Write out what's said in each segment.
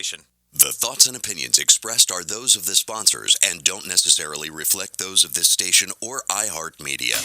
The thoughts and opinions expressed are those of the sponsors and don't necessarily reflect those of this station or iHeartMedia.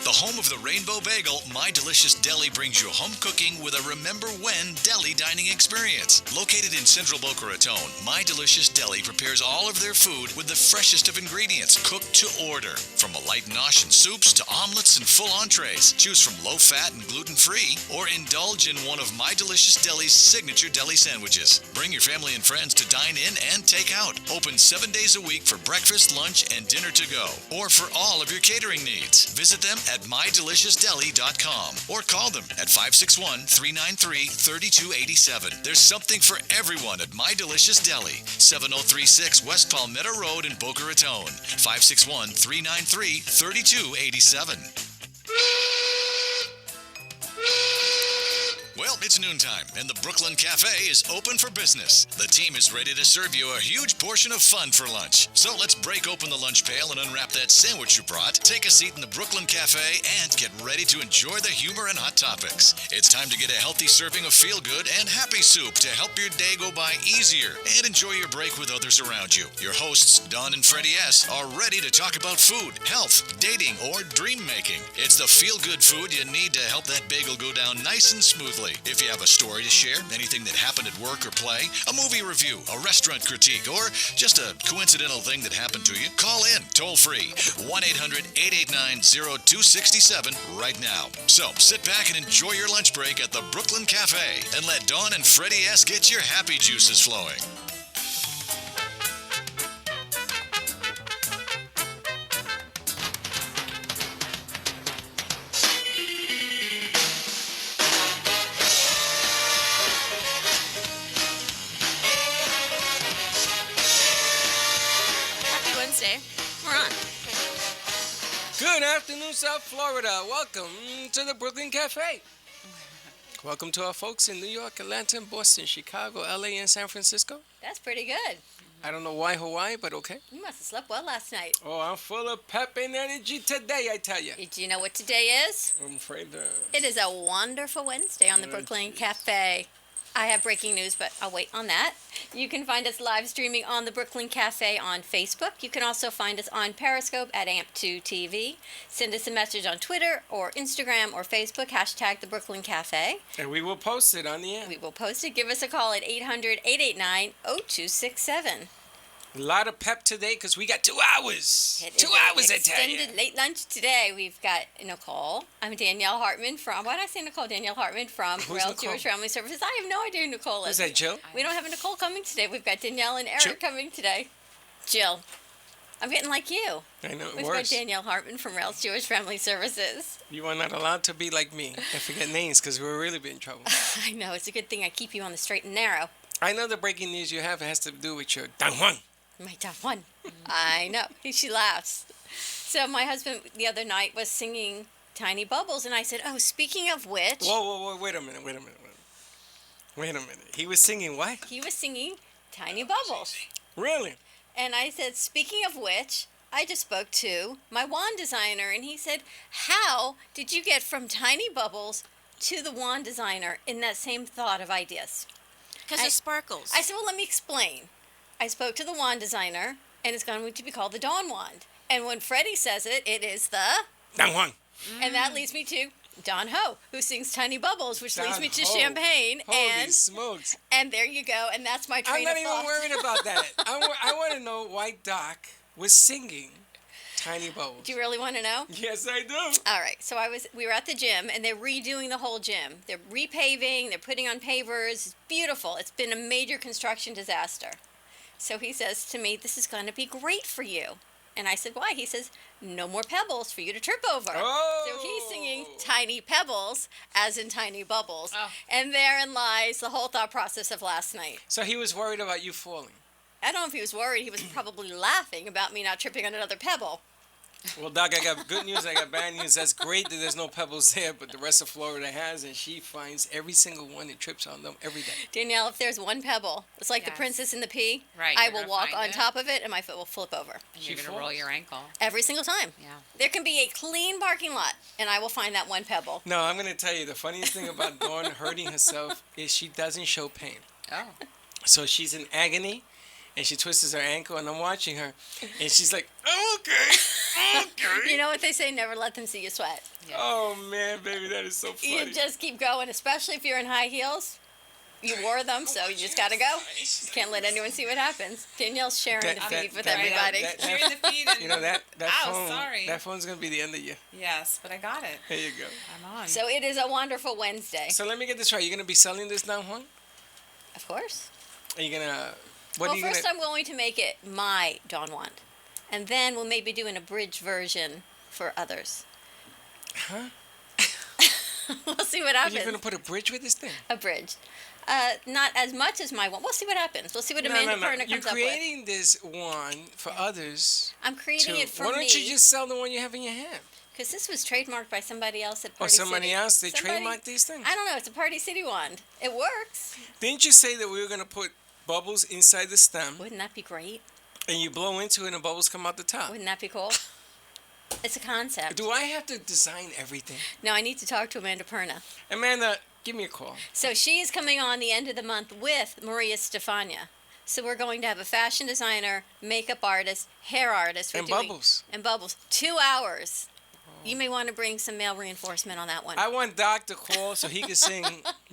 The home of the Rainbow Bagel, My Delicious Deli brings you home cooking with a Remember When deli dining experience. Located in central Boca Raton, My Delicious Deli prepares all of their food with the freshest of ingredients, cooked to order. From a light nosh and soups to omelets and full entrees, choose from low-fat and gluten-free, or indulge in one of My Delicious Deli's signature deli sandwiches. Bring your family and friends to dine in and take out. Open 7 days a week for breakfast, lunch, and dinner to go, or for all of your catering needs. Visit them at mydeliciousdeli.com or call them at 561-393-3287. There's something for everyone at My Delicious Deli, 7036 West Palmetto Road in Boca Raton, 561-393-3287. Well, it's noontime, and the Brooklyn Cafe is open for business. The team is ready to serve you a huge portion of fun for lunch. So let's break open the lunch pail and unwrap that sandwich you brought, take a seat in the Brooklyn Cafe, and get ready to enjoy the humor and hot topics. It's time to get a healthy serving of feel-good and happy soup to help your day go by easier and enjoy your break with others around you. Your hosts, Don and Freddy S., are ready to talk about food, health, dating, or dream making. It's the feel-good food you need to help that bagel go down nice and smoothly. If you have a story to share, anything that happened at work or play, a movie review, a restaurant critique, or just a coincidental thing that happened to you, call in toll free 1-800-889-0267 right now. So sit back and enjoy your lunch break at the Brooklyn Cafe and let Dawn and Freddie S. get your happy juices flowing. Good afternoon, South Florida. Welcome to the Brooklyn Cafe. Welcome to our folks in New York, Atlanta, Boston, Chicago, LA, and San Francisco. That's pretty good. I don't know why Hawaii, but okay. You must have slept well last night. Oh, I'm full of pep and energy today, I tell you. Do you know what today is? I'm afraid It is a wonderful Wednesday on the Brooklyn Cafe. I have breaking news, but I'll wait on that. You can find us live streaming on the Brooklyn Cafe on Facebook. You can also find us on Periscope at AMP2TV. Send us a message on Twitter or Instagram or Facebook, hashtag the Brooklyn Cafe. And we will post it on the air. We will post it. Give us a call at 800-889-0267. A lot of pep today because we got 2 hours. It 2 is hours, I tell you. extended late lunch today. We've got Nicole. I'm Danielle Hartman from, why did I say Nicole? Danielle Hartman from Who's Rails Nicole? Jewish Family Services. I have no idea who Nicole is. Is that Jill? We don't have a Nicole coming today. We've got Danielle and Eric Jill? coming today. Jill. I'm getting like you. I know, We've worse. got Danielle Hartman from Rails Jewish Family Services. You are not allowed to be like me and forget names because we'll really be in trouble. I know. It's a good thing I keep you on the straight and narrow. I know the breaking news you have has to do with your Don Juan. My top one. I know. She laughs. So my husband the other night was singing Tiny Bubbles, and I said, oh, speaking of which... Whoa, wait a minute. He was singing what? He was singing Tiny Bubbles. Really? And I said, speaking of which, I just spoke to my wand designer, and he said, how did you get from Tiny Bubbles to the wand designer in that same thought of ideas? Because it sparkles. I said, well, let me explain. I spoke to the wand designer, and it's going to be called the Dawn Wand. And when Freddy says it, it is the... Don Juan. And that leads me to Don Ho, who sings Tiny Bubbles, which leads me to Ho. Champagne. Holy smokes. And there you go, and that's my train I'm not of even thought. worried about that. I want to know why Doc was singing Tiny Bubbles. Do you really want to know? Yes, I do. All right, so we were at the gym, and they're redoing the whole gym. They're repaving, they're putting on pavers. It's beautiful. It's been a major construction disaster. So he says to me, this is going to be great for you. And I said, why? He says, no more pebbles for you to trip over. Oh. So he's singing Tiny Pebbles, as in Tiny Bubbles. Oh. And therein lies the whole thought process of last night. So he was worried about you falling. I don't know if he was worried. He was probably laughing about me not tripping on another pebble. Well, Doc, I got good news. I got bad news. That's great that there's no pebbles there, but the rest of Florida has, and she finds every single one and trips on them every day. Danielle, if there's one pebble, it's like the Yes. princess in the pea. Right, I you're will gonna walk find on it. top of it, and my foot will flip over. And you're She going to roll falls. your ankle. Every single time. Yeah. There can be a clean parking lot, and I will find that one pebble. No, I'm going to tell you, the funniest thing about Dawn hurting herself is she doesn't show pain. Oh. So she's in agony, and she twists her ankle, and I'm watching her, and she's like, okay, okay. You know what they say? Never let them see you sweat. Oh man, baby, that is so funny. You just keep going, especially if you're in high heels. You wore them, so you just gotta go. Can't let anyone see what happens. Danielle's sharing the feed with everybody. Sharing the feed and You know that Ow, phone. sorry. That phone's gonna be the end of you. yes, but I got it. There you go. I'm on. So it is a wonderful Wednesday. So let me get this right. You're gonna be selling this now, Juan? Of course. Are you gonna? Well, first I'm going to make it my Don Want. And then we'll maybe do an abridged version for others. Huh? We'll see what Are happens. you gonna put a bridge with this thing? Abridged. Not as much as my one. We'll see what happens. We'll see what Amanda Perna You're comes up with. creating this one for others. I'm creating it for Why don't me. you just sell the one you have in your hand? Because this was trademarked by somebody else at Or Party somebody City. else? They trademark these things? I don't know. It's a Party City wand. It works. Didn't you say that we were gonna put bubbles inside the stem, Wouldn't that be great? and you blow into it, and the bubbles come out the top? Wouldn't that be cool? It's a concept. Do I have to design everything? No, I need to talk to Amanda Perna. Amanda, give me a call. So she's coming on the end of the month with Maria Stefania. So we're going to have a fashion designer, makeup artist, hair artist. And bubbles. And bubbles. 2 hours. You may want to bring some male reinforcement on that one. I want Doc to call so he can sing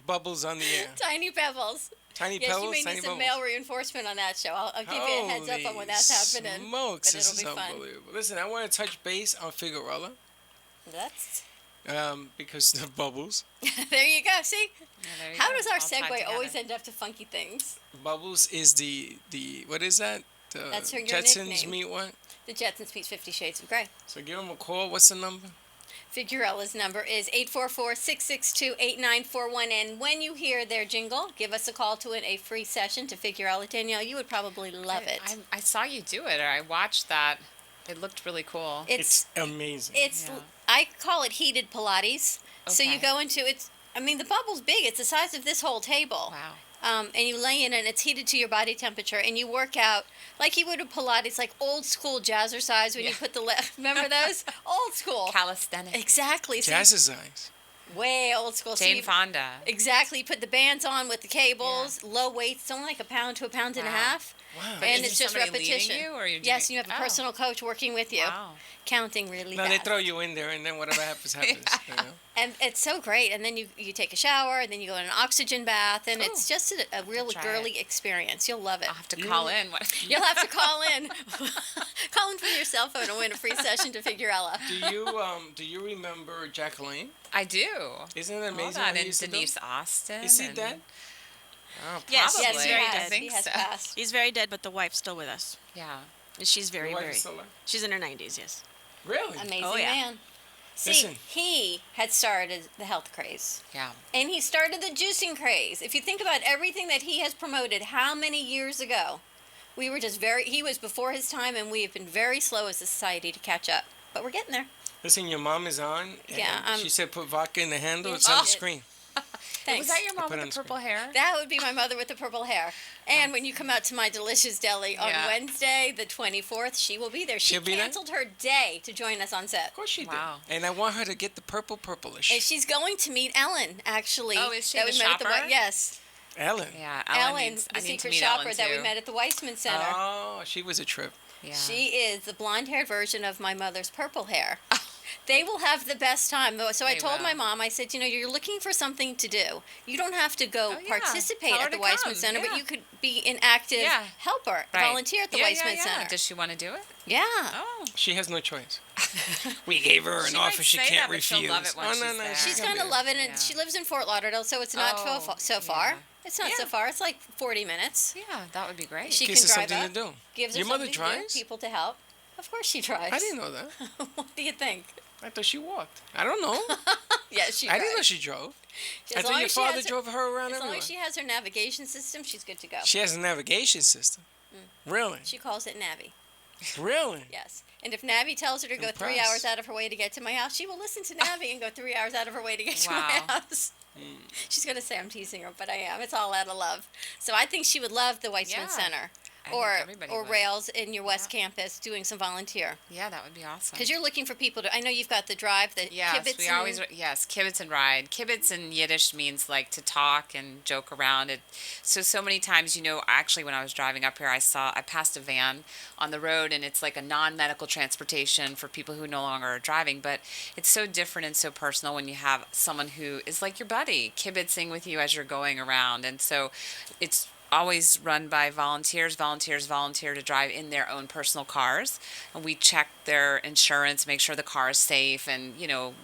bubbles on the air. Tiny pebbles. Tiny Yes, pebbles, you may tiny need some bubbles. male reinforcement on that show. I'll give you a heads up on when that's happening. Smokes, But this it'll is be fun. unbelievable. Listen, I want to touch base on Figueroa, That's because the bubbles. there you go. See, there you how go. does our All tied segue always together. end up to funky things? Bubbles is the what is that? The That's your Jetsons nickname. meet what? The Jetsons beat 50 Shades of Grey. So give him a call. What's the number? Figueroa's number is 844-662-8941. And when you hear their jingle, give us a call to win a free session to Figueroa. Danielle, you would probably love it. I saw you do it, or I watched that. It looked really cool. It's amazing. It's Yeah. I call it heated Pilates. So you Okay. go into it's. I mean, the bubble's big. It's the size of this whole table. Wow. And you lay in it, and it's heated to your body temperature, and you work out like you would a Pilates, like old school jazzercise when you Yeah. put the remember those old school. Calisthenics. Exactly. So Jazzercise. way old school. So Jane you- Fonda. Exactly. You put the bands on with the cables, low weights. It's only like a pound to a pound and a Wow. half. Wow. But And is it's just somebody leading repetition. you, or you're Yes, doing- you have a Oh. personal coach working with you, Wow. counting really No, fast. they throw you in there, and then whatever happens, happens. You know? And it's so great. And then you take a shower, and then you go in an oxygen bath, and it's Ooh. just a real Try girly experience. You'll love it. I'll have to call in. What? You'll have to call in. Call in from your cell phone and win a free session to Figueroa. Do you remember Jacqueline? I do. Isn't it All amazing? that what he and used to do? Denise Austin. Is he and- dead? Oh, Yes, probably. Yes, he very has. dead. I think He has so. passed. He's very dead, but the wife's still with us. Yeah. She's very, Your wife very. is still alive? She's in her 90s, yes. Really? Amazing Oh, yeah. man. See, Listen. he had started the health craze. Yeah. And he started the juicing craze. If you think about everything that he has promoted, how many years ago? We were just he was before his time, and we have been very slow as a society to catch up. But we're getting there. Listen, your mom is on. and Yeah, she said put vodka in the handle. Yes, It's she on the did. screen. Thanks. Was that your mom put it with on the screen. purple hair? That would be my mother with the purple hair. And when you come out to my delicious deli on Yeah. Wednesday, the 24th, she will be there. She She'll be there? canceled her day to join us on set. Of course she Wow. did. And I want her to get the purplish. And she's going to meet Ellen, actually. Oh, is she that the we met at shopper? yes. Ellen. Yeah, Ellen, needs, the I need to secret meet shopper Ellen that we too. met at the Weissman Center. Oh, she was a trip. Yeah. She is the blonde-haired version of my mother's purple hair. They will have the best time, though. So I They told will. my mom, I said, you're looking for something to do. You don't have to go Oh, yeah. participate Tell her at the to Weissman come, Center, but yeah. you could be an active Yeah. helper, Right. volunteer at the yeah, Weissman yeah. Center. Does she want to do it? Yeah. Oh. She has no choice. We gave her an She might offer she say can't that, but she'll refuse. love it when oh, she's no, no, there. She's gonna going to be- love it, and Yeah. she lives in Fort Lauderdale, so it's not Oh, so far. yeah. It's not Yeah. so far. It's like 40 minutes. Yeah, that would be great. She Gives can her drive something up, to do. gives her Your mother something to do, drives? people to help. Of course she drives. I didn't know that. What do you think? I thought she walked. I don't know. Yeah, she I drives. didn't know she drove. As I long thought your as she father has her- drove her around As long everywhere. as she has her navigation system, she's good to go. She has a navigation system. Really? She calls it Navi. Really? Yes. And if Navi tells her to go 3 Impressed. hours out of her way to get to my house, she will listen to Navi and go 3 hours out of her way to get to Wow. my house. She's going to say I'm teasing her, but I am. It's all out of love. So I think she would love the Weissman Yeah. Center. I think or everybody would. Rails in your West Campus doing some volunteer. Yeah, that would be awesome. Because you're looking for people to. I know you've got the drive, the Yes, kibitz. we always kibitz and ride. Kibitz in Yiddish means like to talk and joke around. So many times, actually when I was driving up here, I passed a van on the road, and it's like a non-medical transportation for people who no longer are driving. But it's so different and so personal when you have someone who is like your buddy, kibitzing with you as you're going around, and so it's always run by volunteers. Volunteers volunteer to drive in their own personal cars, and we check their insurance, make sure the car is safe, and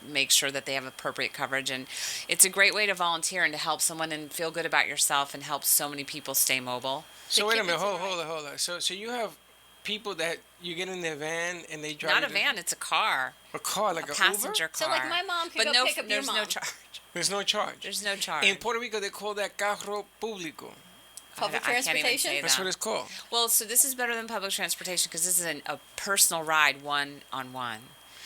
make sure that they have appropriate coverage. And it's a great way to volunteer and to help someone and feel good about yourself and help so many people stay mobile. So wait a minute, kibitz hold on. So you have people that you get in their van and they drive. Not a van, it's a car. A car, like A a passenger Uber? So car. like my mom could But go no, pick up your there's mom. no charge. There's no charge. There's no charge. In Puerto Rico, they call that carro público. Public I can't even transportation? say That's that. what it's called. Well, so this is better than public transportation because this is a personal ride, one-on-one.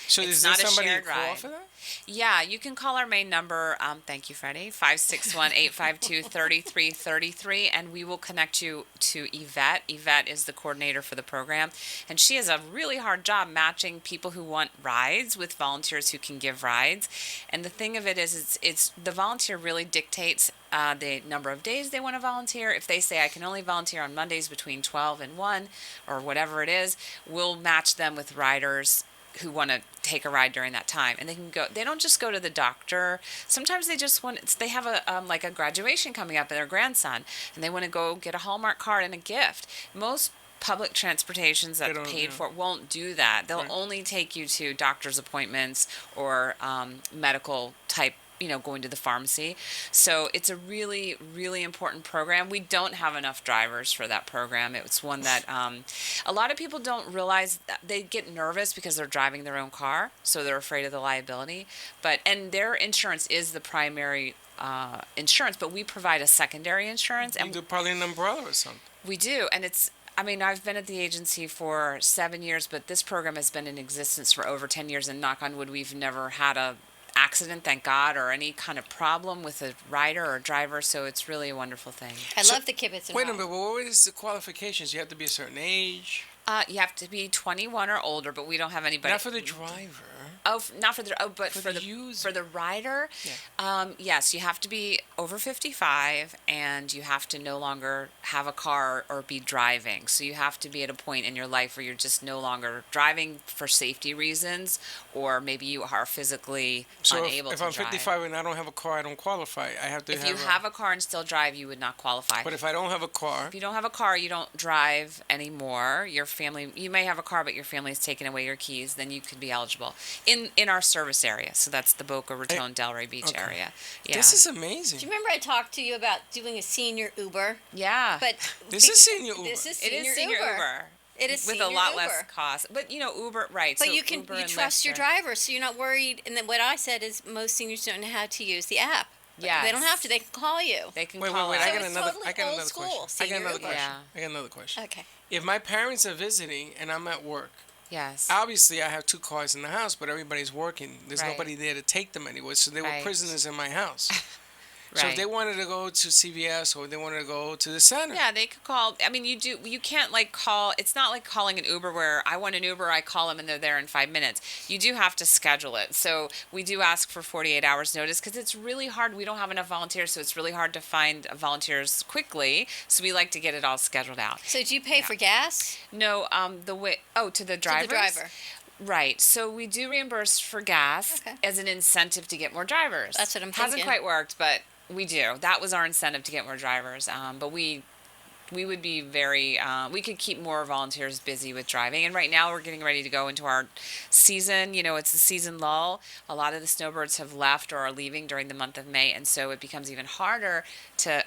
So It's is there not a somebody you shared call ride. for that? Yeah, you can call our main number. Thank you, Freddie. 561-852-3333, and we will connect you to Yvette. Yvette is the coordinator for the program, and she has a really hard job matching people who want rides with volunteers who can give rides. And the thing of it is, it's the volunteer really dictates the number of days they want to volunteer. If they say I can only volunteer on Mondays between 12 and 1, or whatever it is, we'll match them with riders who want to take a ride during that time, and they can go. They don't just go to the doctor. Sometimes they just they have a like a graduation coming up of their grandson, and they want to go get a Hallmark card and a gift. Most public transportations They that's don't, paid yeah. for won't do that. They'll Right. only take you to doctor's appointments or medical type, going to the pharmacy. So it's a really, really important program. We don't have enough drivers for that program. It's one that a lot of people don't realize that they get nervous because they're driving their own car, so they're afraid of the liability. And their insurance is the primary insurance, but we provide a secondary insurance, You and do probably an umbrella or something. we do. And I've been at the agency for 7 years, but this program has been in existence for over 10 years, and knock on wood, we've never had a accident, thank God, or any kind of problem with a rider or driver, so it's really a wonderful thing. I So- love the kibitz and Wait a ride. minute, but what is the qualifications? You have to be a certain age. You have to be 21 or older, but we don't have anybody. Not for the driver. Not for the but For for the the user. for the rider. Yeah. Yes, you have to be over 55, and you have to no longer have a car or be driving. So you have to be at a point in your life where you're just no longer driving for safety reasons, or maybe you are physically So unable if to I'm drive. 55 and I don't have a car, I don't qualify. I have to If you have a car and still drive, you would not qualify. But if I don't have a car, If you don't have a car, you don't drive anymore. You may have a car, but your family has taken away your keys. Then you could be eligible in our service area. So that's the Boca Raton, Delray Beach okay. area. Yeah. this is amazing. Do you remember I talked to you about doing a senior Uber? yeah. But This is senior Uber. This is it senior is senior Uber. It is with senior a lot Uber. less cost. But Uber, right? But so you can Uber you and trust Lyft your are- driver, so you're not worried. And then what I said is most seniors don't know how to use the app. Yes. They don't have to. They can call you. They can Wait, call wait. us. I So got it's another. totally I got old another school, question. I got senior another Uber. question. Yeah. I got another question. Okay. If my parents are visiting and I'm at work, Yes. obviously I have 2 cars in the house, but everybody's working. There's Right. nobody there to take them anywhere, so they were Right. prisoners in my house. So Right. if they wanted to go to CVS or they wanted to go to the center, Yeah, they could call. I mean, you can't like call. It's not like calling an Uber where I want an Uber, I call them and they're there in 5 minutes. You do have to schedule it. So we do ask for 48 hours notice because it's really hard. We don't have enough volunteers, so it's really hard to find volunteers quickly. So we like to get it all scheduled out. So do you pay for gas? No, to the drivers. To the driver. Right. So we do reimburse for gas Okay. as an incentive to get more drivers. That's what I'm Hasn't thinking. quite worked, but we do. That was our incentive to get more drivers. But we would be very, we could keep more volunteers busy with driving. And right now we're getting ready to go into our season. It's the season lull. A lot of the snowbirds have left or are leaving during the month of May. And so it becomes even harder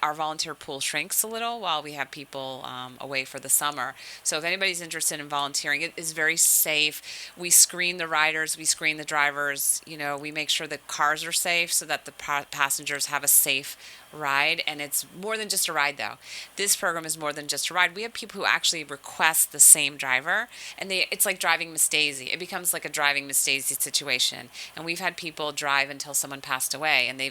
our volunteer pool shrinks a little while we have people away for the summer. So if anybody's interested in volunteering, it is very safe. We screen the riders, we screen the drivers. We make sure the cars are safe so that the passengers have a safe ride. And it's more than just a ride, though. This program is more than just a ride. We have people who actually request the same driver, and it's like driving Miss Daisy. It becomes like a driving Miss Daisy situation. And we've had people drive until someone passed away, and the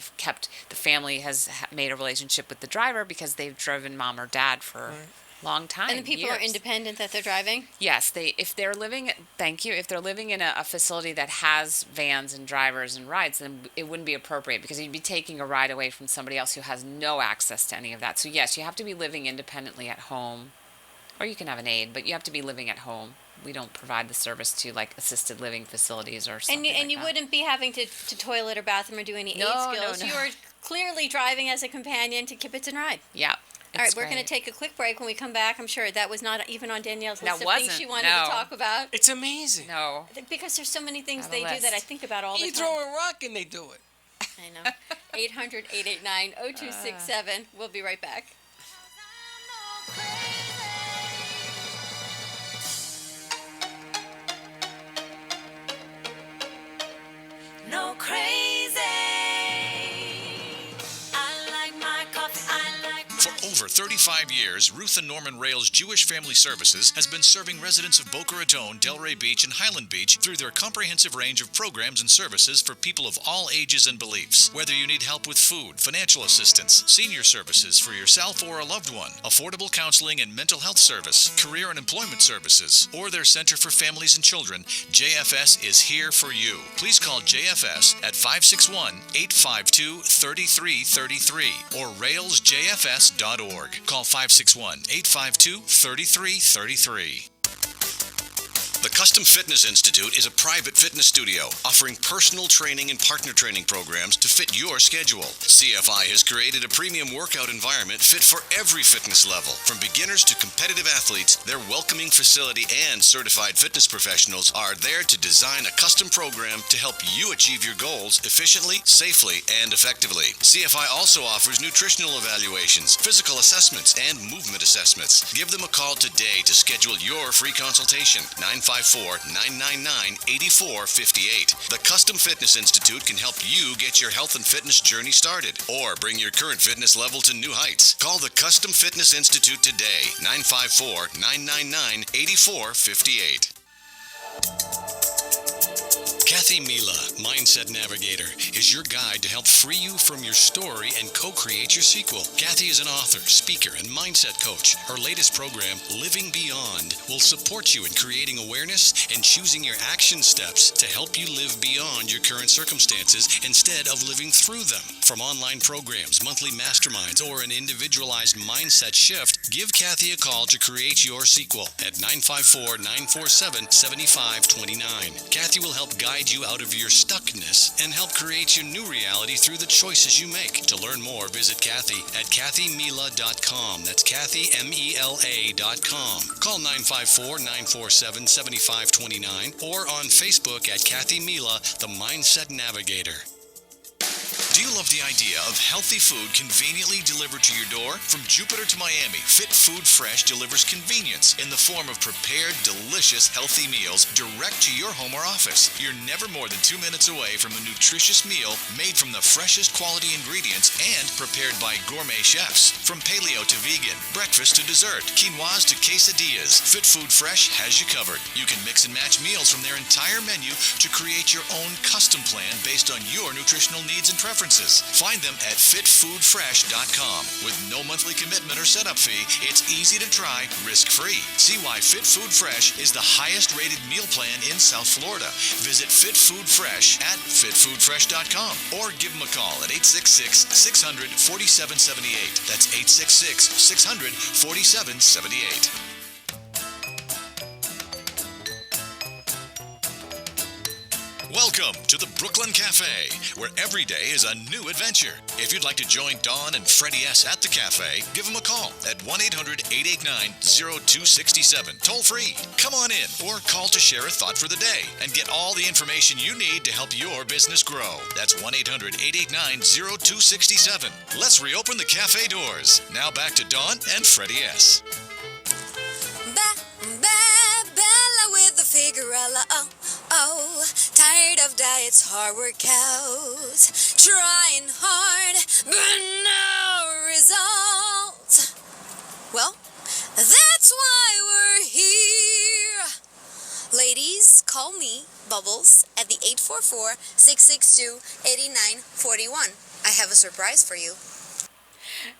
family has made a relationship with the driver because they've driven mom or dad for long time. And the people are years. independent that they're driving? Yes, if they're living, thank you, if they're living in a facility that has vans and drivers and rides, then it wouldn't be appropriate because you'd be taking a ride away from somebody else who has no access to any of that. So yes, you have to be living independently at home, or you can have an aid, but you have to be living at home. We don't provide the service to like assisted living facilities or something And you that. wouldn't be having to toilet or bathroom or do any No, aid no, skills. no. You are clearly driving as a companion to Kibitz and Ride. Yeah. All right, we're going to take a quick break. When we come back, I'm sure that was not even on Danielle's list That of things wasn't, she wanted no. to talk about. It's amazing. No. Because there's so many things Have a they do that I list. think about all the You time. throw a rock and they do it. I know. 800-889-0267. We'll be right back. No crazy. I like my coffee. I like For over 35 years, Ruth and Norman Rails Jewish Family Services has been serving residents of Boca Raton, Delray Beach, and Highland Beach through their comprehensive range of programs and services for people of all ages and beliefs. Whether you need help with food, financial assistance, senior services for yourself or a loved one, affordable counseling and mental health service, career and employment services, or their Center for Families and Children, JFS is here for you. Please call JFS at 561-852-3333 or railsjfs.org. Call 561-852-3333. The Custom Fitness Institute is a private fitness studio offering personal training and partner training programs to fit your schedule. CFI has created a premium workout environment fit for every fitness level. From beginners to competitive athletes, their welcoming facility and certified fitness professionals are there to design a custom program to help you achieve your goals efficiently, safely, and effectively. CFI also offers nutritional evaluations, physical assessments, and movement assessments. Give them a call today to schedule your free consultation. 954-999-8458. The Custom Fitness Institute can help you get your health and fitness journey started or bring your current fitness level to new heights. Call the Custom Fitness Institute today. 954-999-8458. Kathy Mila, Mindset Navigator, is your guide to help free you from your story and co-create your sequel. Kathy is an author, speaker, and mindset coach. Her latest program, Living Beyond, will support you in creating awareness and choosing your action steps to help you live beyond your current circumstances instead of living through them. From online programs, monthly masterminds, or an individualized mindset shift, give Kathy a call to create your sequel at 954-947-7529. Kathy will help guide you out of your stuckness and help create your new reality through the choices you make. To learn more, visit Kathy at kathymela.com. That's kathymela.com. Call 954-947-7529 or on Facebook at Kathy Mela, the Mindset Navigator. Do you love the idea of healthy food conveniently delivered to your door? From Jupiter to Miami, Fit Food Fresh delivers convenience in the form of prepared, delicious, healthy meals direct to your home or office. You're never more than 2 minutes away from a nutritious meal made from the freshest quality ingredients and prepared by gourmet chefs. From paleo to vegan, breakfast to dessert, quinoas to quesadillas, Fit Food Fresh has you covered. You can mix and match meals from their entire menu to create your own custom plan based on your nutritional needs and preferences. Find them at fitfoodfresh.com. With no monthly commitment or setup fee, it's easy to try, risk-free. See why Fit Food Fresh is the highest-rated meal plan in South Florida. Visit Fit Food Fresh at fitfoodfresh.com or give them a call at 866-600-4778. That's 866-600-4778. Welcome to the Brooklyn Cafe, where every day is a new adventure. If you'd like to join Dawn and Freddy S. at the cafe, give them a call at 1-800-889-0267, toll free. Come on in or call to share a thought for the day and get all the information you need to help your business grow. That's 1-800-889-0267. Let's reopen the cafe doors. Now back to Dawn and Freddy S. Bella with the Figurella. Oh, tired of diets, hard workouts, trying hard, but no result. Well, that's why we're here. Ladies, call me, Bubbles, at the 844-662-8941. I have a surprise for you.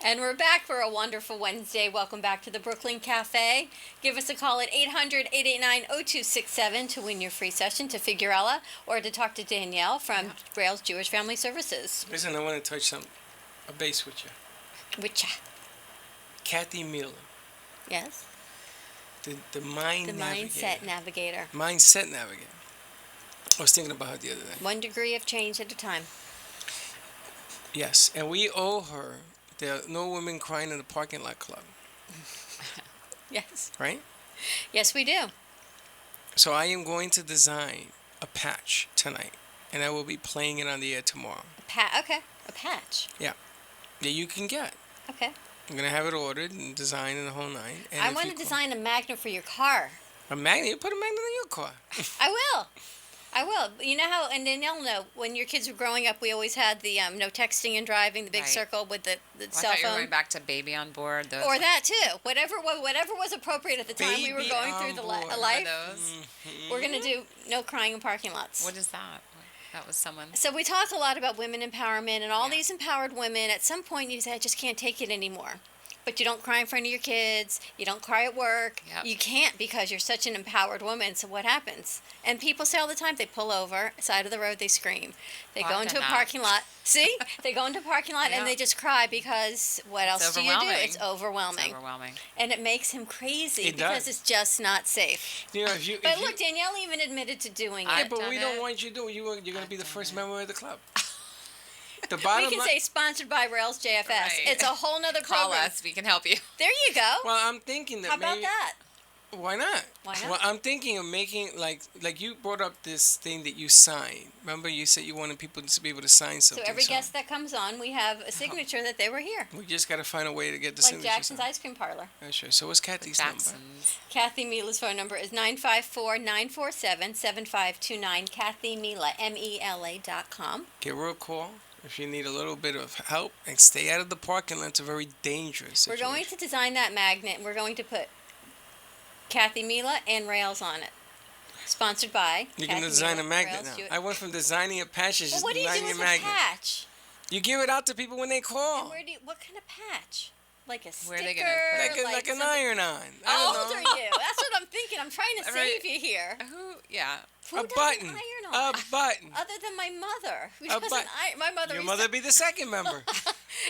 And we're back for a wonderful Wednesday. Welcome back to the Brooklyn Cafe. Give us a call at 800-889-0267 to win your free session to Figuerella or to talk to Danielle from Rails Jewish Family Services. Listen, I want to touch a base with you. Which, Kathy Miller, yes, the the Mindset Navigator. Mindset Navigator. I was thinking about her the other day. 1 degree of change at a time. Yes, and we owe her the No Women Crying in the Parking Lot Club, Yes. right? Yes, we do. So I am going to design a patch tonight, and I will be playing it on the air tomorrow. Okay, a patch. That you can get. Okay. I'm gonna have it ordered and designed in the whole nine. And I if want you to call- design a magnet for your car. a magnet. You put a magnet on your car. I will. I will. You know how, and Danielle know, when your kids were growing up, we always had the no texting and driving, the big Right. circle with the Well, I cell thought you were phone. going back to baby on board. Those, Or that too. Whatever was appropriate at the time we were Baby going on through the board. life. those. We're going to do no crying in parking lots. What is that? That was someone. So we talk a lot about women empowerment and all Yeah. these empowered women. At some point you say, I just can't take it anymore. But you don't cry in front of your kids. You don't cry at work. Yep. You can't because you're such an empowered woman. So what happens? And people say all the time, they pull over, side of the road, they scream. They go I've into a done that. parking lot. See? They go into a parking lot Yeah. and they just cry because what else do you do? overwhelming. It's overwhelming. It's overwhelming. And it makes him crazy It because does. it's just not safe. You know, if you. But if look, Danielle even admitted to doing I- it. yeah, but we done don't it. want you to do it. You're gonna be the I've first done it. member of the club. The We bottom can line. say sponsored by Rails JFS. Right. It's a whole nother Call program. us. We can help you. There you go. Well, I'm thinking that How about maybe. that? Why not? Why not? Well, I'm thinking of making like you brought up this thing that you sign. Remember, you said you wanted people to be able to sign So something. every guest that comes on, we have a signature that they were here. we just got to find a way to get the Like signature. Jackson's Ice Cream Parlor. Yeah, sure. So what's Kathy's number? Jackson's. Kathy Mila's phone number is 954-947-7529. Kathy Mila, MELA.com. Give her a call if you need a little bit of help, and stay out of the parking lot. It's a very dangerous We're situation. going to design that magnet, and we're going to put Kathy Mila and Rails on it. Sponsored by You Kathy can design Mila, a magnet Rails now. Jewish- I went from designing a patch to Well, just what do you do designing with a a magnet. patch? You give it out to people when they And call. what kind of patch? Like a sticker? Where are they gonna put it? Like an something- iron-on. I How don't old know. are you? That's what I'm thinking. I'm trying to Right. save you here. Who? Yeah. Who A does button. an iron A on? button. Other than my mother, who A doesn't button. iron. My mother. Your used mother to- be the second member.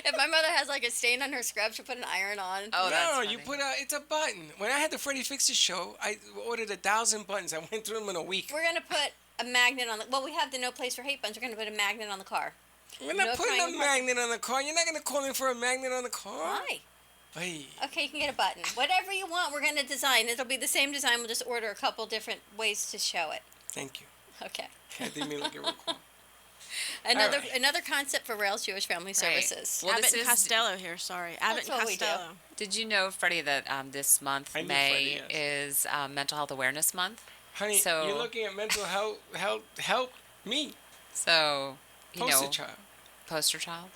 if my mother has like a stain on her scrub, she'll put an iron on. Oh, that's No, funny. you put it's a button. When I had the Freddy Fixer show, I ordered 1,000 buttons. I went through them in a week. We're gonna put a magnet on the. Well, we have the No Place for Hate buttons. We're gonna put a magnet on the car. We're not No putting a crying about- magnet on the car. You're not going to call in for a magnet on the car? Why? Hey, Okay, you can get a button. Whatever you want, we're gonna design. It'll be the same design. We'll just order a couple different ways to show it. thank you. Okay. Kathy Miller, give her a call. Another right. another concept for Rails Jewish Family Services. Well, Abbott this and is- Costello here. Sorry, Abbott what and we do. Costello. Did you know, Freddie, that this month, I knew May, Freddie, is Mental Health Awareness Month? Honey, So- you're looking at mental health. Help me. So, you Poster know, child. poster child.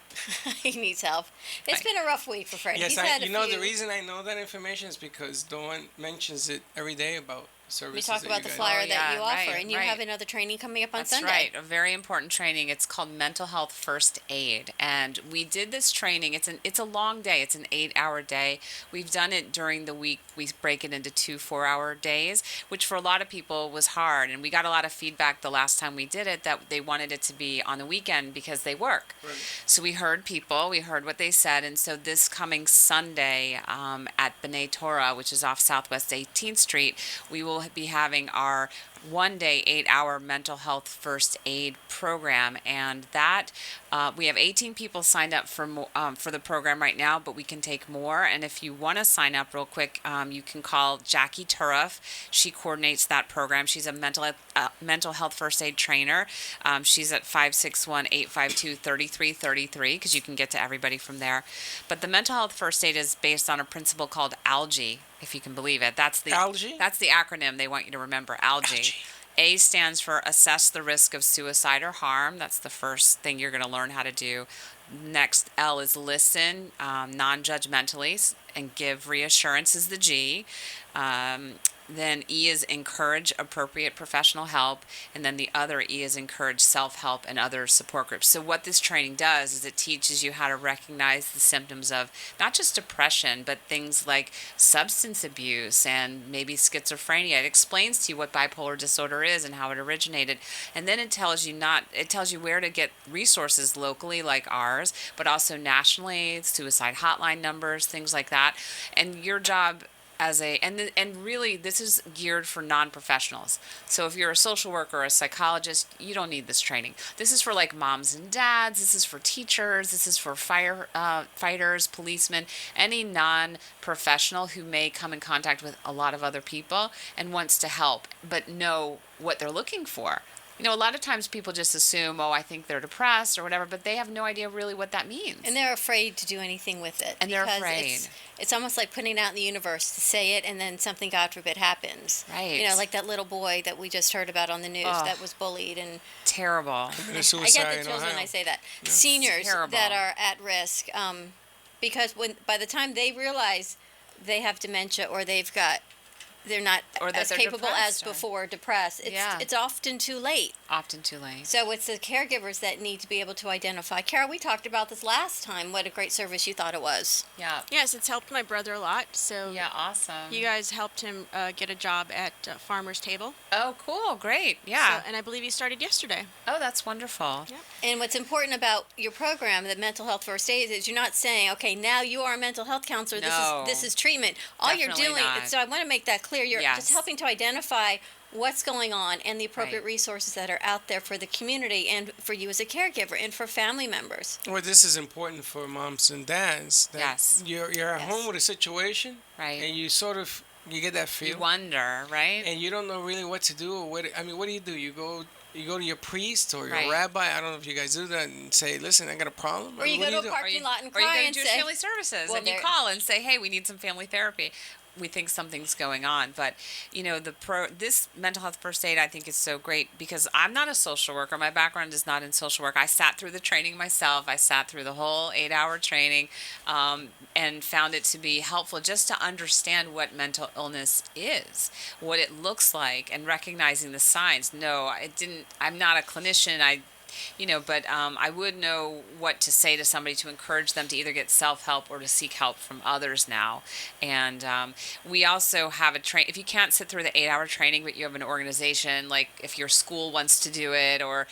He needs help. It's Right. been a rough week for Freddie. Yes, He's had a you know few. the reason I know that information is because Dawn mentions it every day about We services. talk that about you the guys- flyer Oh, that yeah, you offer, right, and you right. have another training coming up on That's Sunday. right, a very important training. It's called Mental Health First Aid, and we did this training. It's a long day. It's an 8-hour day. We've done it during the week. We break it into 2 4-hour days, which for a lot of people was hard. And we got a lot of feedback the last time we did it that they wanted it to be on the weekend because they work. Right. So we heard people, we heard what they said, and so this coming Sunday at B'nai Torah, which is off Southwest 18th Street, we will be having our one-day, 8-hour mental health first aid program, and that we have 18 people signed up for the program right now, but we can take more. And if you want to sign up real quick, you can call Jackie Turoff. She coordinates that program. She's a mental health first aid trainer. She's at 561-852-3333 because you can get to everybody from there. But the mental health first aid is based on a principle called ALGE, if you can believe it. That's the ALGE? That's the acronym they want you to remember. ALGE. A stands for assess the risk of suicide or harm. That's the first thing you're going to learn how to do. Next, L is listen non-judgmentally and give reassurance is the G. then E is encourage appropriate professional help, and then the other E is encourage self-help and other support groups. So what this training does is it teaches you how to recognize the symptoms of not just depression, but things like substance abuse and maybe schizophrenia. It explains to you what bipolar disorder is and how it originated. And then it tells you where to get resources locally like ours, but also nationally, suicide hotline numbers, things like that. And your job and really this is geared for non-professionals. So if you're a social worker or a psychologist, you don't need this training. This is for like moms and dads, this is for teachers, this is for fighters, policemen, any non-professional who may come in contact with a lot of other people and wants to help but know what they're looking for. A lot of times people just assume, I think they're depressed or whatever, but they have no idea really what that means. And they're afraid to do anything with it. And they're because afraid. It's almost like putting it out in the universe to say it, and then something, God forbid, happens. Right. Like that little boy that we just heard about on the news that was bullied. And terrible. I get the chills when I say that. Yeah. Seniors that are at risk, because by the time they realize they have dementia or they're not as capable as before, depressed. It's often too late. Often too late. So it's the caregivers that need to be able to identify. Carol, we talked about this last time, what a great service you thought it was. Yeah. Yes, it's helped my brother a lot. So yeah, awesome. You guys helped him get a job at Farmer's Table. Oh, cool. Great. Yeah. And I believe he started yesterday. Oh, that's wonderful. Yep. And what's important about your program, the Mental Health First Aid, is you're not saying, okay, now you are a mental health counselor. No. This is treatment. All Definitely you're doing, not. so I want to make that clear. You're just helping to identify what's going on and the appropriate resources that are out there for the community and for you as a caregiver and for family members. Well, this is important for moms and dads. Yes. You're at home with a situation, right? And you get that feel. You wonder, right? And you don't know really what to do or what do you do? You go to your priest or your rabbi. I don't know if you guys do that and say, "Listen, I got a problem." Or you go to a parking lot and cry and say, or you go to Jewish Family Services and you call and say, "Hey, we need some family therapy. We think something's going on." But this mental health first aid I think is so great because I'm not a social worker. My background is not in social work. I sat through the training myself. I sat through the whole 8-hour training and found it to be helpful just to understand what mental illness is, what it looks like, and recognizing the signs. No, I'm not a clinician. But I would know what to say to somebody to encourage them to either get self-help or to seek help from others now. And we also have if you can't sit through the 8-hour training, but you have an organization, like if your school wants to do it or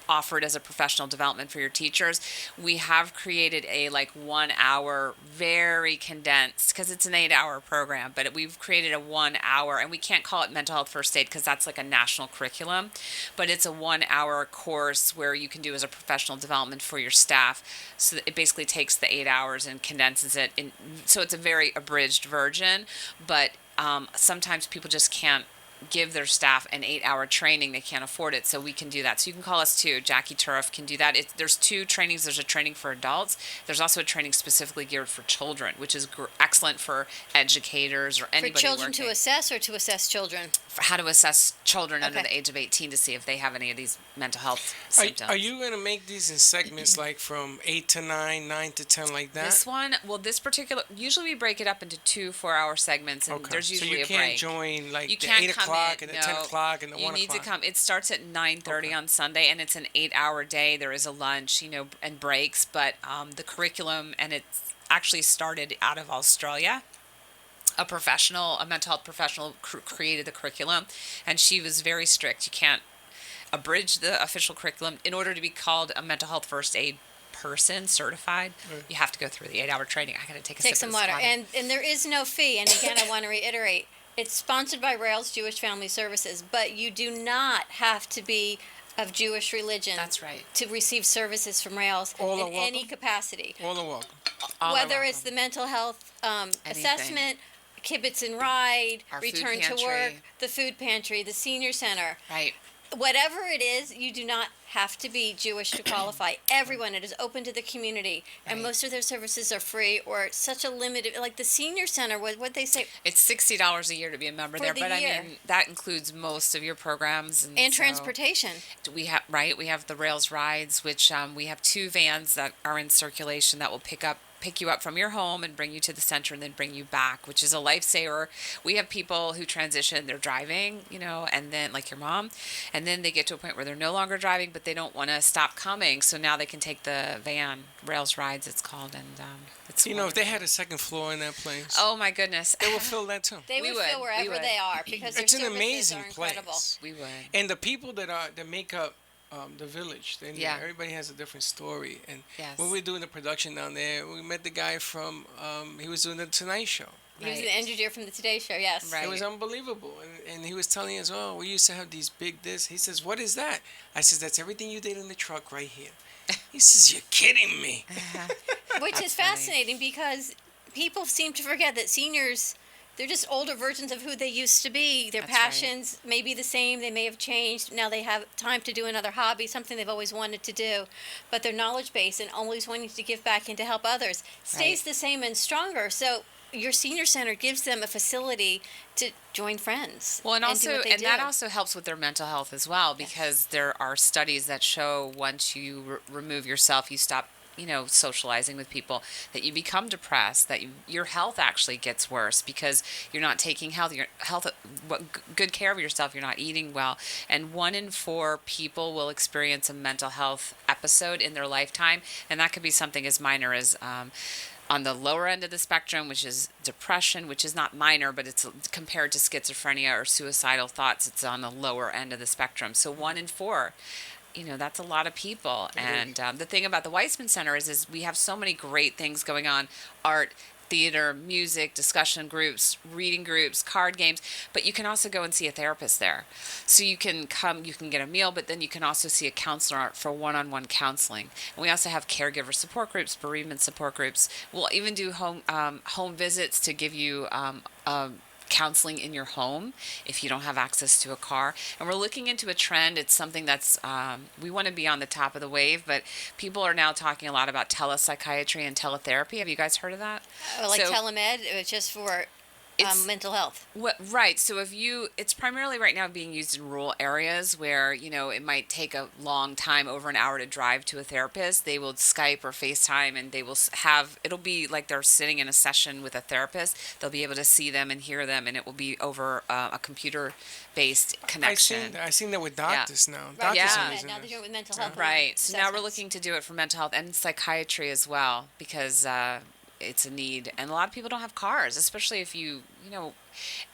offered as a professional development for your teachers, we have created a 1 hour, very condensed, because it's an 8-hour program, but we've created a 1 hour, and we can't call it mental health first aid because that's like a national curriculum, but it's a 1 hour course where you can do as a professional development for your staff. So it basically takes the 8 hours and condenses it so it's a very abridged version, but sometimes people just can't give their staff an 8-hour training. They can't afford it, so we can do that. So you can call us too. Jackie Turf can do that. There's 2 trainings. There's a training for adults. There's also a training specifically geared for children, which is excellent for educators or anybody for children working. To assess or to assess children? For how to assess children under the age of 18 to see if they have any of these mental health symptoms. Are you going to make these in segments like from 8 to 9, 9 to 10 like that? Usually we break it up into 2 4-hour segments, and there's usually a break. So you can't join like you the can't 8 o'clock and the 10 o'clock and the 1 o'clock? You need to come. It starts at 9:30 on Sunday, and it's an 8-hour day. There is a lunch, and breaks, but the curriculum, and it's actually started out of Australia. A mental health professional created the curriculum, and she was very strict. You can't abridge the official curriculum. In order to be called a mental health first aid person certified, you have to go through the 8-hour training. I got to take some water. And there is no fee. And again, I want to reiterate, it's sponsored by Rails Jewish Family Services, but you do not have to be of Jewish religion. That's right. To receive services from Rails in any capacity. All are welcome. Whether it's the mental health assessment, Kibbutz and Ride, Return to Work, the food pantry, the senior center. Right. Whatever it is, you do not have to be Jewish to qualify. Everyone, it is open to the community, and most of their services are free or such a limited. Like the senior center, what they say? It's $60 a year to be a member there, but I mean that includes most of your programs and transportation. We have the Rails rides, which we have 2 vans that are in circulation that will pick up pick you up from your home and bring you to the center and then bring you back, which is a lifesaver. We have people who transition, they're driving, and then like your mom, and then they get to a point where they're no longer driving, but they don't want to stop coming. So now they can take the van, Rails Rides it's called, and it's If they had a second floor in that place, oh my goodness, they would fill that too. They We would would, fill we wherever would. they are because their It's an services amazing are incredible. place. we would. And the people that make up the village, Yeah. everybody has a different story. And Yes. when we were doing the production down there, we met the guy from, he was doing the Tonight Show. He was Right. an engineer from the Today Show, yes. Right. It was unbelievable. And he was telling us, oh, we used to have these big this. He says, what is that? I says, that's everything you did in the truck right here. He says, you're kidding me. Which That's is funny. fascinating because people seem to forget that seniors, they're just older versions of who they used to be. Their That's right. passions may be the same, they may have changed. Now they have time to do another hobby, something they've always wanted to do. But their knowledge base and always wanting to give back and to help others stays Right. the same and stronger. So your senior center gives them a facility to join friends. Well, and do also, what they and that do. also helps with their mental health as well, because there are studies that show once you remove yourself, you stop, socializing with people, that you become depressed, that your health actually gets worse because you're not taking good care of yourself. You're not eating well, and 1 in 4 people will experience a mental health episode in their lifetime, and that could be something as minor as on the lower end of the spectrum, which is depression, which is not minor, but it's compared to schizophrenia or suicidal thoughts, it's on the lower end of the spectrum. So 1 in 4, that's a lot of people. And the thing about the Weissman Center is we have so many great things going on: art, theater, music, discussion groups, reading groups, card games, but you can also go and see a therapist there. So you can get a meal, but then you can also see a counselor for one-on-one counseling. And we also have caregiver support groups, bereavement support groups. We'll even do home visits to give you counseling in your home if you don't have access to a car. And we're looking into a trend. It's something that's we want to be on the top of the wave, but people are now talking a lot about telepsychiatry and teletherapy. Have you guys heard of that? Like So- telemed, it's just for It's- mental health. Right. So it's primarily right now being used in rural areas where, it might take a long time, over an hour to drive to a therapist. They will Skype or FaceTime, and they will it'll be like they're sitting in a session with a therapist. They'll be able to see them and hear them, and it will be over a computer-based connection. I seen that with doctors now. Right, Doctors Yeah. are using now it. they're doing it with mental health. Right. So now we're assessments. looking to do it for mental health and psychiatry as well, because it's a need. And a lot of people don't have cars, especially if you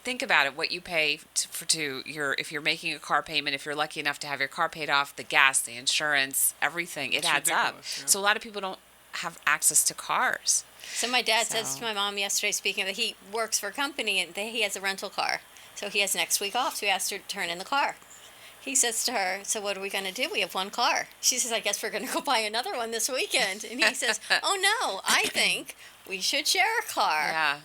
think about it, what you pay if you're making a car payment, if you're lucky enough to have your car paid off, the gas, the insurance, everything, it It's adds up. ridiculous, yeah. So a lot of people don't have access to cars. So my dad says So- to my mom yesterday, speaking of that, he works for a company and he has a rental car. So he has next week off. So we asked her to turn in the car. He says to her, so what are we going to do? We have one car. She says, I guess we're going to go buy another one this weekend. And he says, oh no, I think we should share a car. Yeah.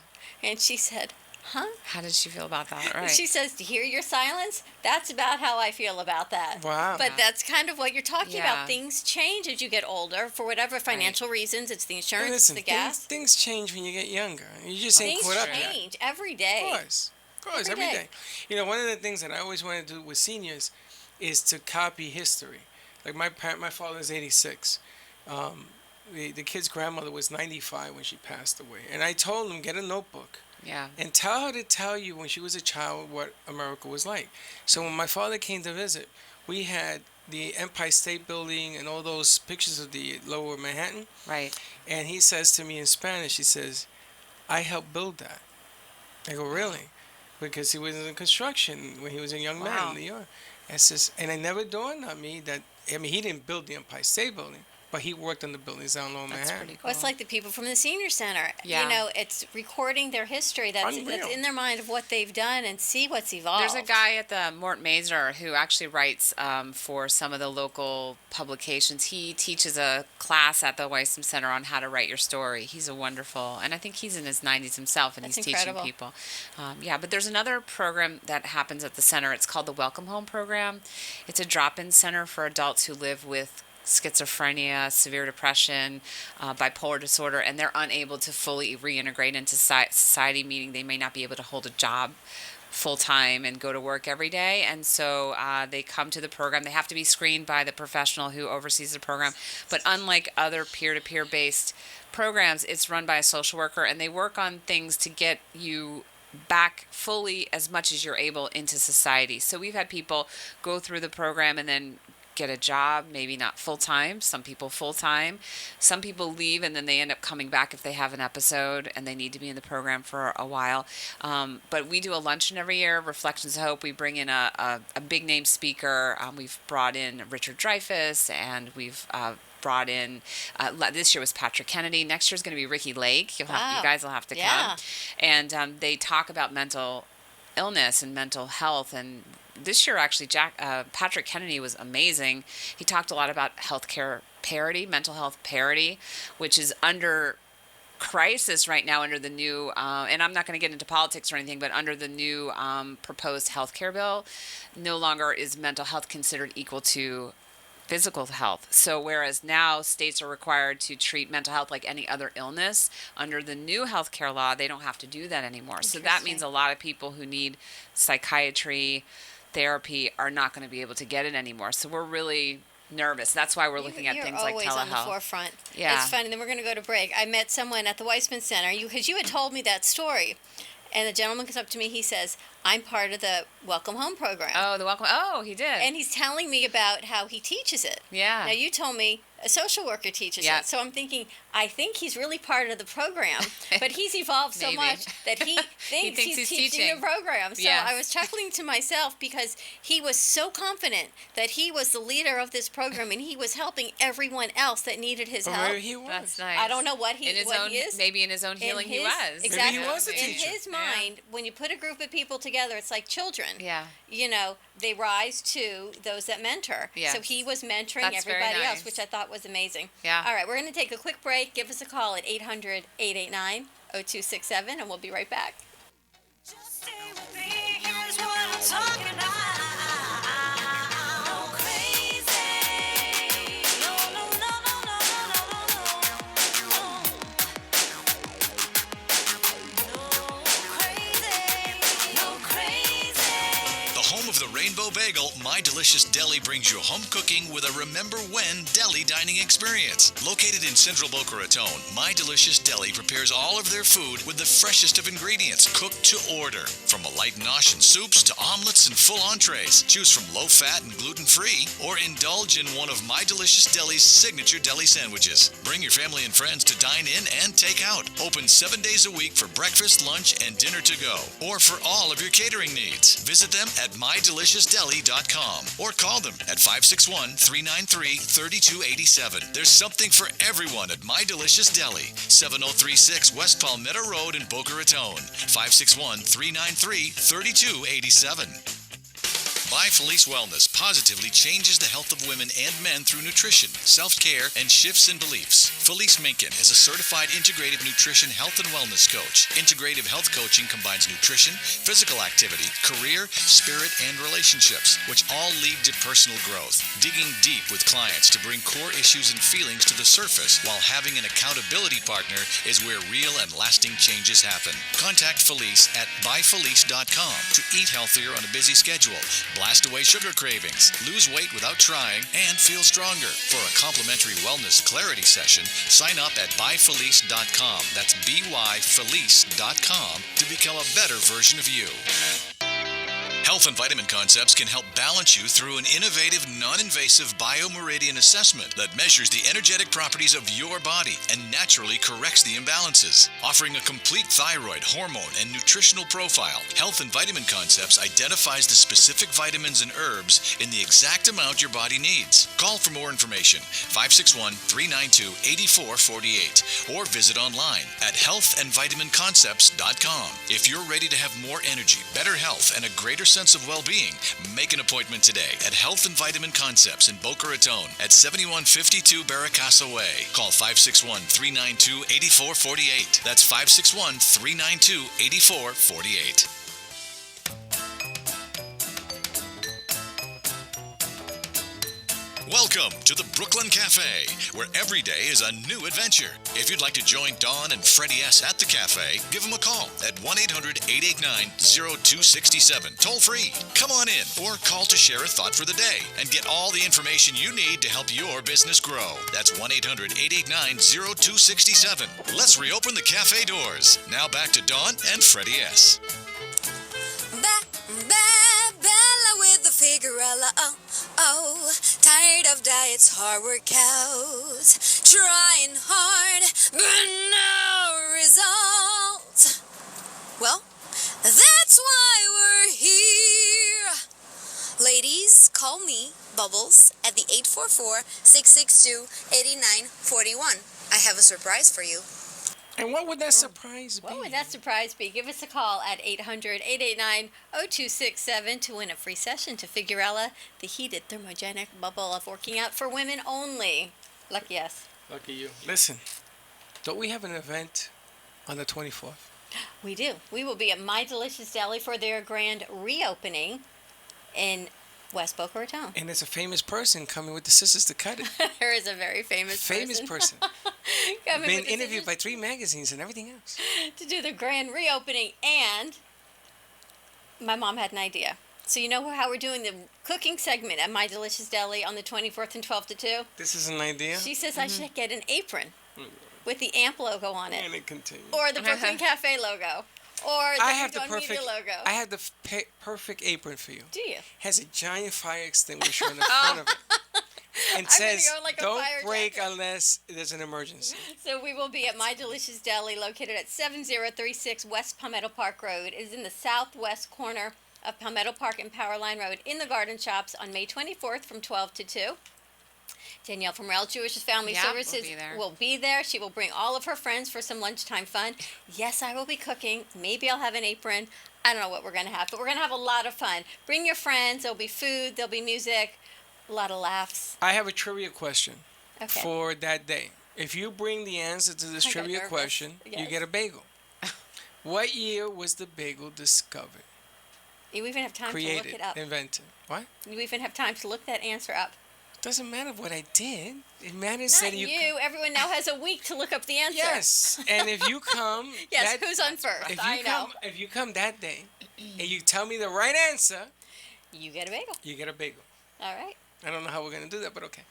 And she said, huh? How did she feel about that? Right. She says, to hear your silence, that's about how I feel about that. Wow. But that's kind of what you're talking Yeah. about. Things change as you get older for whatever financial reasons. It's the Hey, insurance, listen, it's the gas. things change when you get younger. You just ain't Things caught up yet. change every day. Of course, Every every day. day. One of the things that I always want to do with seniors is to copy history. Like my father's 86. The kid's grandmother was 95 when she passed away, and I told him, get a notebook Yeah. and tell her to tell you when she was a child what America was like. So when my father came to visit, we had the Empire State Building and all those pictures of the lower Manhattan, Right. and he says to me in Spanish, he says, I helped build that. I go, really? Because he was in construction when he was a young man Wow. in New York. I says, and it never dawned on me that, he didn't build the Empire State Building, but he worked on the buildings down Lower That's Manhattan. pretty cool. Well, it's like the people from the senior center. Yeah. It's recording their history that's Unreal. in their mind of what they've done and see what's evolved. There's a guy at the Mort Mazer who actually writes for some of the local publications. He teaches a class at the Weissman Center on how to write your story. He's a wonderful, and I think he's in his 90s himself, and That's he's incredible. teaching people. But there's another program that happens at the center. It's called the Welcome Home Program. It's a drop-in center for adults who live with schizophrenia, severe depression, bipolar disorder, and they're unable to fully reintegrate into society, meaning they may not be able to hold a job full time and go to work every day. And so they come to the program. They have to be screened by the professional who oversees the program. But unlike other peer-to-peer based programs, it's run by a social worker, and they work on things to get you back fully as much as you're able into society. So we've had people go through the program and then get a job, maybe not full time, some people full time. Some people leave and then they end up coming back if they have an episode and they need to be in the program for a while. But we do a luncheon every year, Reflections of Hope. We bring in a big name speaker. We've brought in Richard Dreyfuss, and we've brought in, this year was Patrick Kennedy. Next year is going to be Ricky Lake. You guys will have to come. And they talk about mental illness and mental health. And this year, actually, Patrick Kennedy was amazing. He talked a lot about healthcare parity, mental health parity, which is under crisis right now under the new, and I'm not going to get into politics or anything, but under the new proposed healthcare bill, no longer is mental health considered equal to physical health. So whereas now states are required to treat mental health like any other illness, under the new healthcare law, they don't have to do that anymore. So that means a lot of people who need psychiatry, therapy are not going to be able to get it anymore. So we're really nervous. That's why we're looking at things like telehealth. You're always on the forefront. Yeah. It's funny. Then we're going to go to break. I met someone at the Weissman Center, because you had told me that story. And the gentleman comes up to me, he says, I'm part of the Welcome Home program. Oh, the Welcome, he did. And he's telling me about how he teaches it. Yeah. Now, you told me a social worker teaches it. So I'm thinking, I think he's really part of the program, but he's evolved so much that he thinks he's teaching the program. So I was chuckling to myself because he was so confident that he was the leader of this program and he was helping everyone else that needed his help. Maybe he was. That's nice. I don't know what he is. Maybe in his own healing he was. Exactly. Maybe he was a teacher. In his mind, when you put a group of people together, it's like children. Yeah. You know, they rise to those that mentor. Yes. So he was mentoring everybody else, which I thought was amazing. Yeah. All right, we're going to take a quick break. Give us a call at 800-889-0267, and we'll be right back. Just stay with me. Here's what I'm talking about. No crazy. No, no, no, no, no, no, no, no. No crazy. No crazy. The home of the Rainbow Bagel, My Delicious Deli brings you home cooking with a Remember When deli dining experience. Located in central Boca Raton, My Delicious Deli prepares all of their food with the freshest of ingredients, cooked to order. From a light nosh and soups to omelets and full entrees, choose from low-fat and gluten-free, or indulge in one of My Delicious Deli's signature deli sandwiches. Bring your family and friends to dine in and take out. Open 7 days a week for breakfast, lunch, and dinner to go, or for all of your catering needs. Visit them at mydeliciousdeli.com or call them at 561-393-3287. There's something for everyone at My Delicious Deli, 7036 West Palmetto Road in Boca Raton, 561-393-3287. By Felice Wellness positively changes the health of women and men through nutrition, self-care, and shifts in beliefs. Felice Minkin is a certified integrative nutrition health and wellness coach. Integrative health coaching combines nutrition, physical activity, career, spirit, and relationships, which all lead to personal growth. Digging deep with clients to bring core issues and feelings to the surface while having an accountability partner is where real and lasting changes happen. Contact Felice at byfelice.com to eat healthier on a busy schedule, blast away sugar cravings, lose weight without trying, and feel stronger. For a complimentary wellness clarity session, sign up at byfelice.com. That's byfelice.com to become a better version of you. Health and Vitamin Concepts can help balance you through an innovative, non-invasive biomeridian assessment that measures the energetic properties of your body and naturally corrects the imbalances. Offering a complete thyroid, hormone, and nutritional profile, Health and Vitamin Concepts identifies the specific vitamins and herbs in the exact amount your body needs. Call for more information, 561-392-8448, or visit online at healthandvitaminconcepts.com. If you're ready to have more energy, better health, and a greater sense of well-being, make an appointment today at Health and Vitamin Concepts in Boca Raton at 7152 Barracassa Way. Call 561-392-8448. That's 561-392-8448. Welcome to the Brooklyn Cafe, where every day is a new adventure. If you'd like to join Dawn and Freddie S. at the cafe, give them a call at 1-800-889-0267, toll free. Come on in or call to share a thought for the day and get all the information you need to help your business grow. That's 1-800-889-0267. Let's reopen the cafe doors. Now back to Dawn and Freddie S. Bella with the Figuarella, tired of diets, hard workouts, trying hard, but no results. Well, that's why we're here. Ladies, call me, Bubbles, at the 844-662-8941. I have a surprise for you. And what would that surprise be? What would that surprise be? Give us a call at 800-889-0267 to win a free session to Figuarella, the heated thermogenic bubble of working out for women only. Lucky us. Lucky you. Listen, don't we have an event on the 24th? We do. We will be at My Delicious Deli for their grand reopening in West Boca Raton. And there's a famous person coming with the scissors to cut it. There is a very famous person. coming Been with the interviewed by scissors 3 magazines and everything else. to do the grand reopening. And my mom had an idea. So you know how we're doing the cooking segment at My Delicious Deli on the 24th and 12 to 2? This is an idea. She says I should get an apron with the AMP logo on it. And it continues. Or the Brooklyn Cafe logo. Or the I have the Dawn Media perfect. logo. I have the perfect apron for you. Do you? Has a giant fire extinguisher in the front of it, and I'm says, gonna go like a "Don't fire break jacket." unless there's an emergency." So we will be at My Delicious Deli, located at 7036 West Palmetto Park Road. It is in the southwest corner of Palmetto Park and Powerline Road in the Garden Shops on May 24th from 12 to 2. Danielle from Rail Jewish Family Yeah, we'll Services be there. will be there. She will bring all of her friends for some lunchtime fun. Yes, I will be cooking. Maybe I'll have an apron. I don't know what we're going to have, but we're going to have a lot of fun. Bring your friends. There'll be food. There'll be music. A lot of laughs. I have a trivia question Okay. for that day. If you bring the answer to this I got trivia nervous. question, you Yes. get a bagel. What year was the bagel discovered, You even have time to created, look it up. invented? What? You even have time to look that answer up. Doesn't matter what I did. It matters Not that you. Everyone now has a week to look up the answer. Yes, and if you come, Yes, that- who's on first? if I you know. come, if you come that day, and you tell me the right answer, You get a bagel. you get a bagel. All right. I don't know how we're gonna do that, but okay.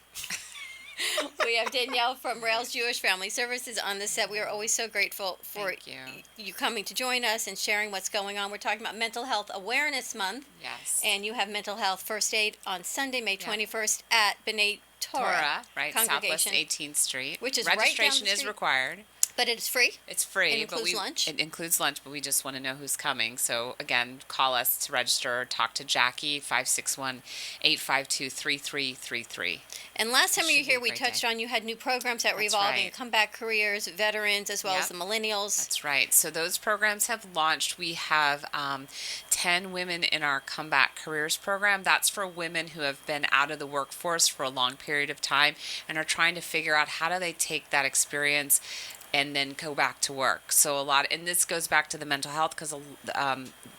We have Danielle from Rails Jewish Family Services on the set. We are always so grateful for Thank you. you coming to join us and sharing what's going on. We're talking about Mental Health Awareness Month, Yes. and you have Mental Health First Aid on Sunday, May Yeah. 21st at B'nai Torah, Right, Southwest Congregation, 18th Street. Which is right down the Registration is street. required. but it's free. It's free, It but includes lunch? it includes lunch, but we just want to know who's coming. So again, call us to register. Talk to Jackie 561-852-3333. And last time It you were should be here, a we great touched day. on you had new programs at That's Revolving, right. comeback careers, veterans, as well as the Yep. millennials. That's right. So those programs have launched. We have 10 women in our Comeback Careers program. That's for women who have been out of the workforce for a long period of time and are trying to figure out how do they take that experience and then go back to work. So and this goes back to the mental health because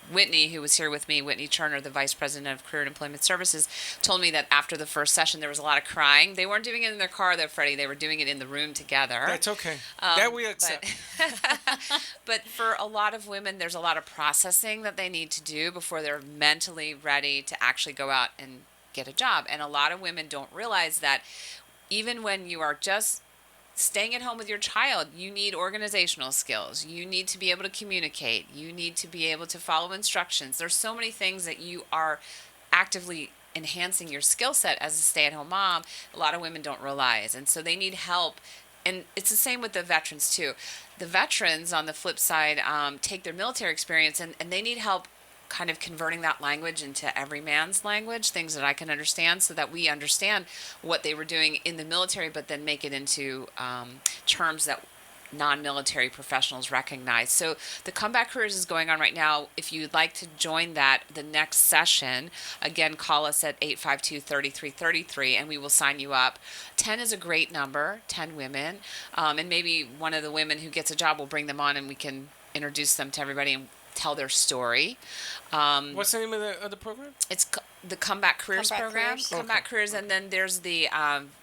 Whitney, who was here with me, Whitney Turner, the Vice President of Career and Employment Services, told me that after the first session there was a lot of crying. They weren't doing it in their car though, Freddie. They were doing it in the room together. That's okay. That we accept. But for a lot of women, there's a lot of processing that they need to do before they're mentally ready to actually go out and get a job. And a lot of women don't realize that even when you are just staying at home with your child, you need organizational skills. You need to be able to communicate. You need to be able to follow instructions. There's so many things that you are actively enhancing your skill set as a stay-at-home mom. A lot of women don't realize. And so they need help. And it's the same with the veterans too. The veterans, on the flip side, take their military experience and they need help kind of converting that language into every man's language, things that I can understand so that we understand what they were doing in the military, but then make it into terms that non-military professionals recognize. So the Comeback Careers is going on right now. If you'd like to join that, the next session, again, call us at 852-3333 and we will sign you up. 10 is a great number, 10 women. And maybe one of the women who gets a job will bring them on and we can introduce them to everybody and tell their story. What's the name of the program? It's the Comeback Careers Comeback program. Careers. Comeback Careers, and then there's the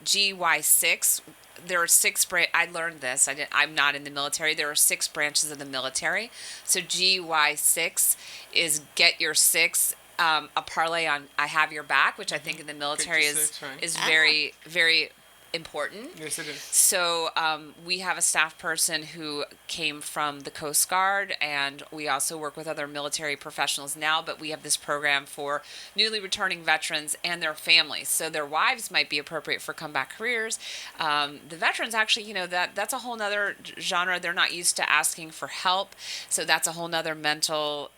GY6. There are six I learned this. I'm not in the military. There are 6 branches of the military. So GY6 is Get Your Six. A parlay on I Have Your Back, which I think in the military Your Six, right. is very, very important. Yes, it is. So we have a staff person who came from the Coast Guard, and we also work with other military professionals now, but we have this program for newly returning veterans and their families. So their wives might be appropriate for comeback careers. The veterans actually, that's a whole nother genre. They're not used to asking for help. So that's a whole nother mental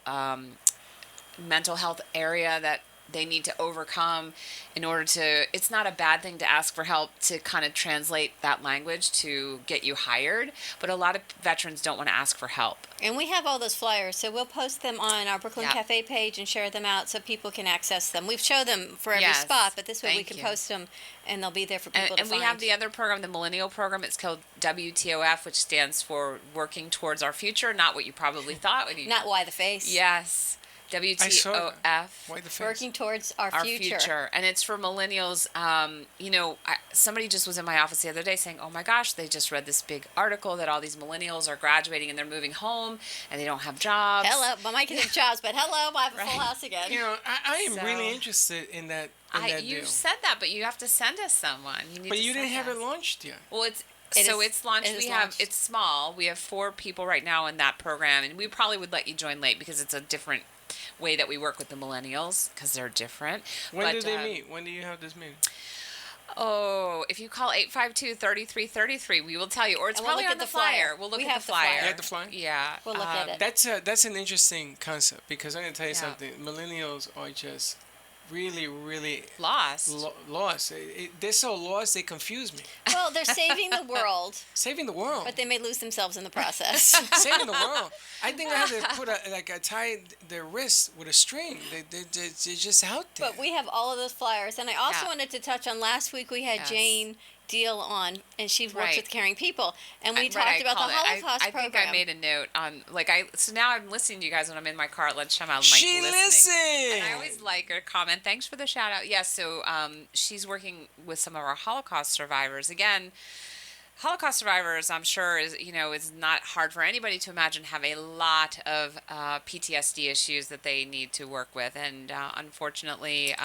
health area that they need to overcome in order to, it's not a bad thing to ask for help to kind of translate that language to get you hired, but a lot of veterans don't want to ask for help. And we have all those flyers, so we'll post them on our Brooklyn Yep. Cafe page and share them out so people can access them. We've showed them for every Yes, spot, but this way we thank can you. post them and they'll be there for people And, to and find. we have the other program, the Millennial Program. It's called WTOF, which stands for Working Towards Our Future, not what you probably thought when you... Not Why the Face. Yes. I saw WTOF. that. Why the face? Working towards our Our future. future. And it's for millennials. Somebody just was in my office the other day saying, oh my gosh, they just read this big article that all these millennials are graduating and they're moving home and they don't have jobs. Hello, well, my kids have jobs, but hello, I have a full Right. house again. I am So- really interested in that. that You deal. said that, but you have to send us someone. You need But to you didn't send have us. it launched yet. Well, it's It launched. is We have launched. it's small. We have 4 people right now in that program, and we probably would let you join late because it's a different way that we work with the millennials because they're different. When But, do they meet? When do you have this meeting? Oh, if you call 852-3333, we will tell you, or it's And we'll probably look on at the the flyer. flyer. We'll look We at have the the flyer. flyer. You have the flyer? Yeah, We'll look at it. That's an interesting concept because I'm gonna tell you Yeah. something. Millennials are just really, really Lost. lost. They're so lost they confuse me. Well, they're saving the world, Saving the world. but they may lose themselves in the process. Saving the world. I think I have to put a tie their wrists with a string. They're just out there. But we have all of those flyers. And I also Yeah. wanted to touch on last week we had Yes. Jane Deal on, and she works Right. with Caring People. And we Right, talked I about the called it. Holocaust I program. think I made a note on, so now I'm listening to you guys when I'm in my car at lunchtime. I'm she listening. listened. And I always like her comment. Thanks for the shout out. Yes, so she's working with some of our Holocaust survivors. Again, Holocaust survivors, I'm sure, is not hard for anybody to imagine, have a lot of PTSD issues that they need to work with. And unfortunately,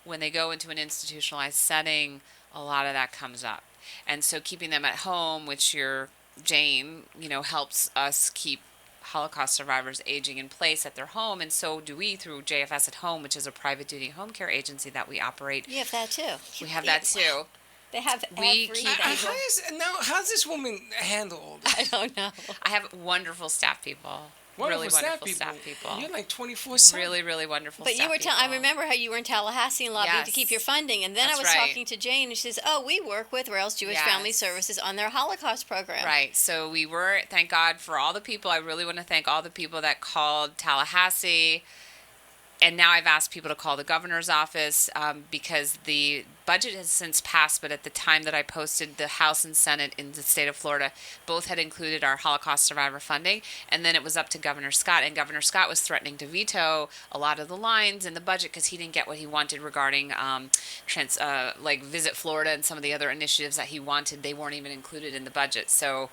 when they go into an institutionalized setting, a lot of that comes up. And so keeping them at home, which your Jane, helps us keep Holocaust survivors aging in place at their home, and so do we through JFS at Home, which is a private duty home care agency that we operate. You have that too. We have that too. They have We everything. keep How's this woman handle all that? I don't know. I have wonderful staff people. Wonderful really wonderful staff people. You're like 24/7. Really, really wonderful But staff you were telling, I people. remember how you were in Tallahassee and lobbying to keep Yes. your funding. And then I That's was right. talking to Jane, and she says, oh, we work with Rails Jewish Family Yes. Services on their Holocaust program. Right. So we were, thank God for all the people. I really want to thank all the people that called Tallahassee. And now I've asked people to call the governor's office because the budget has since passed. But at the time that I posted, the House and Senate in the state of Florida both had included our Holocaust survivor funding. And then it was up to Governor Scott. And Governor Scott was threatening to veto a lot of the lines in the budget because he didn't get what he wanted regarding Visit Florida and some of the other initiatives that he wanted. They weren't even included in the budget. So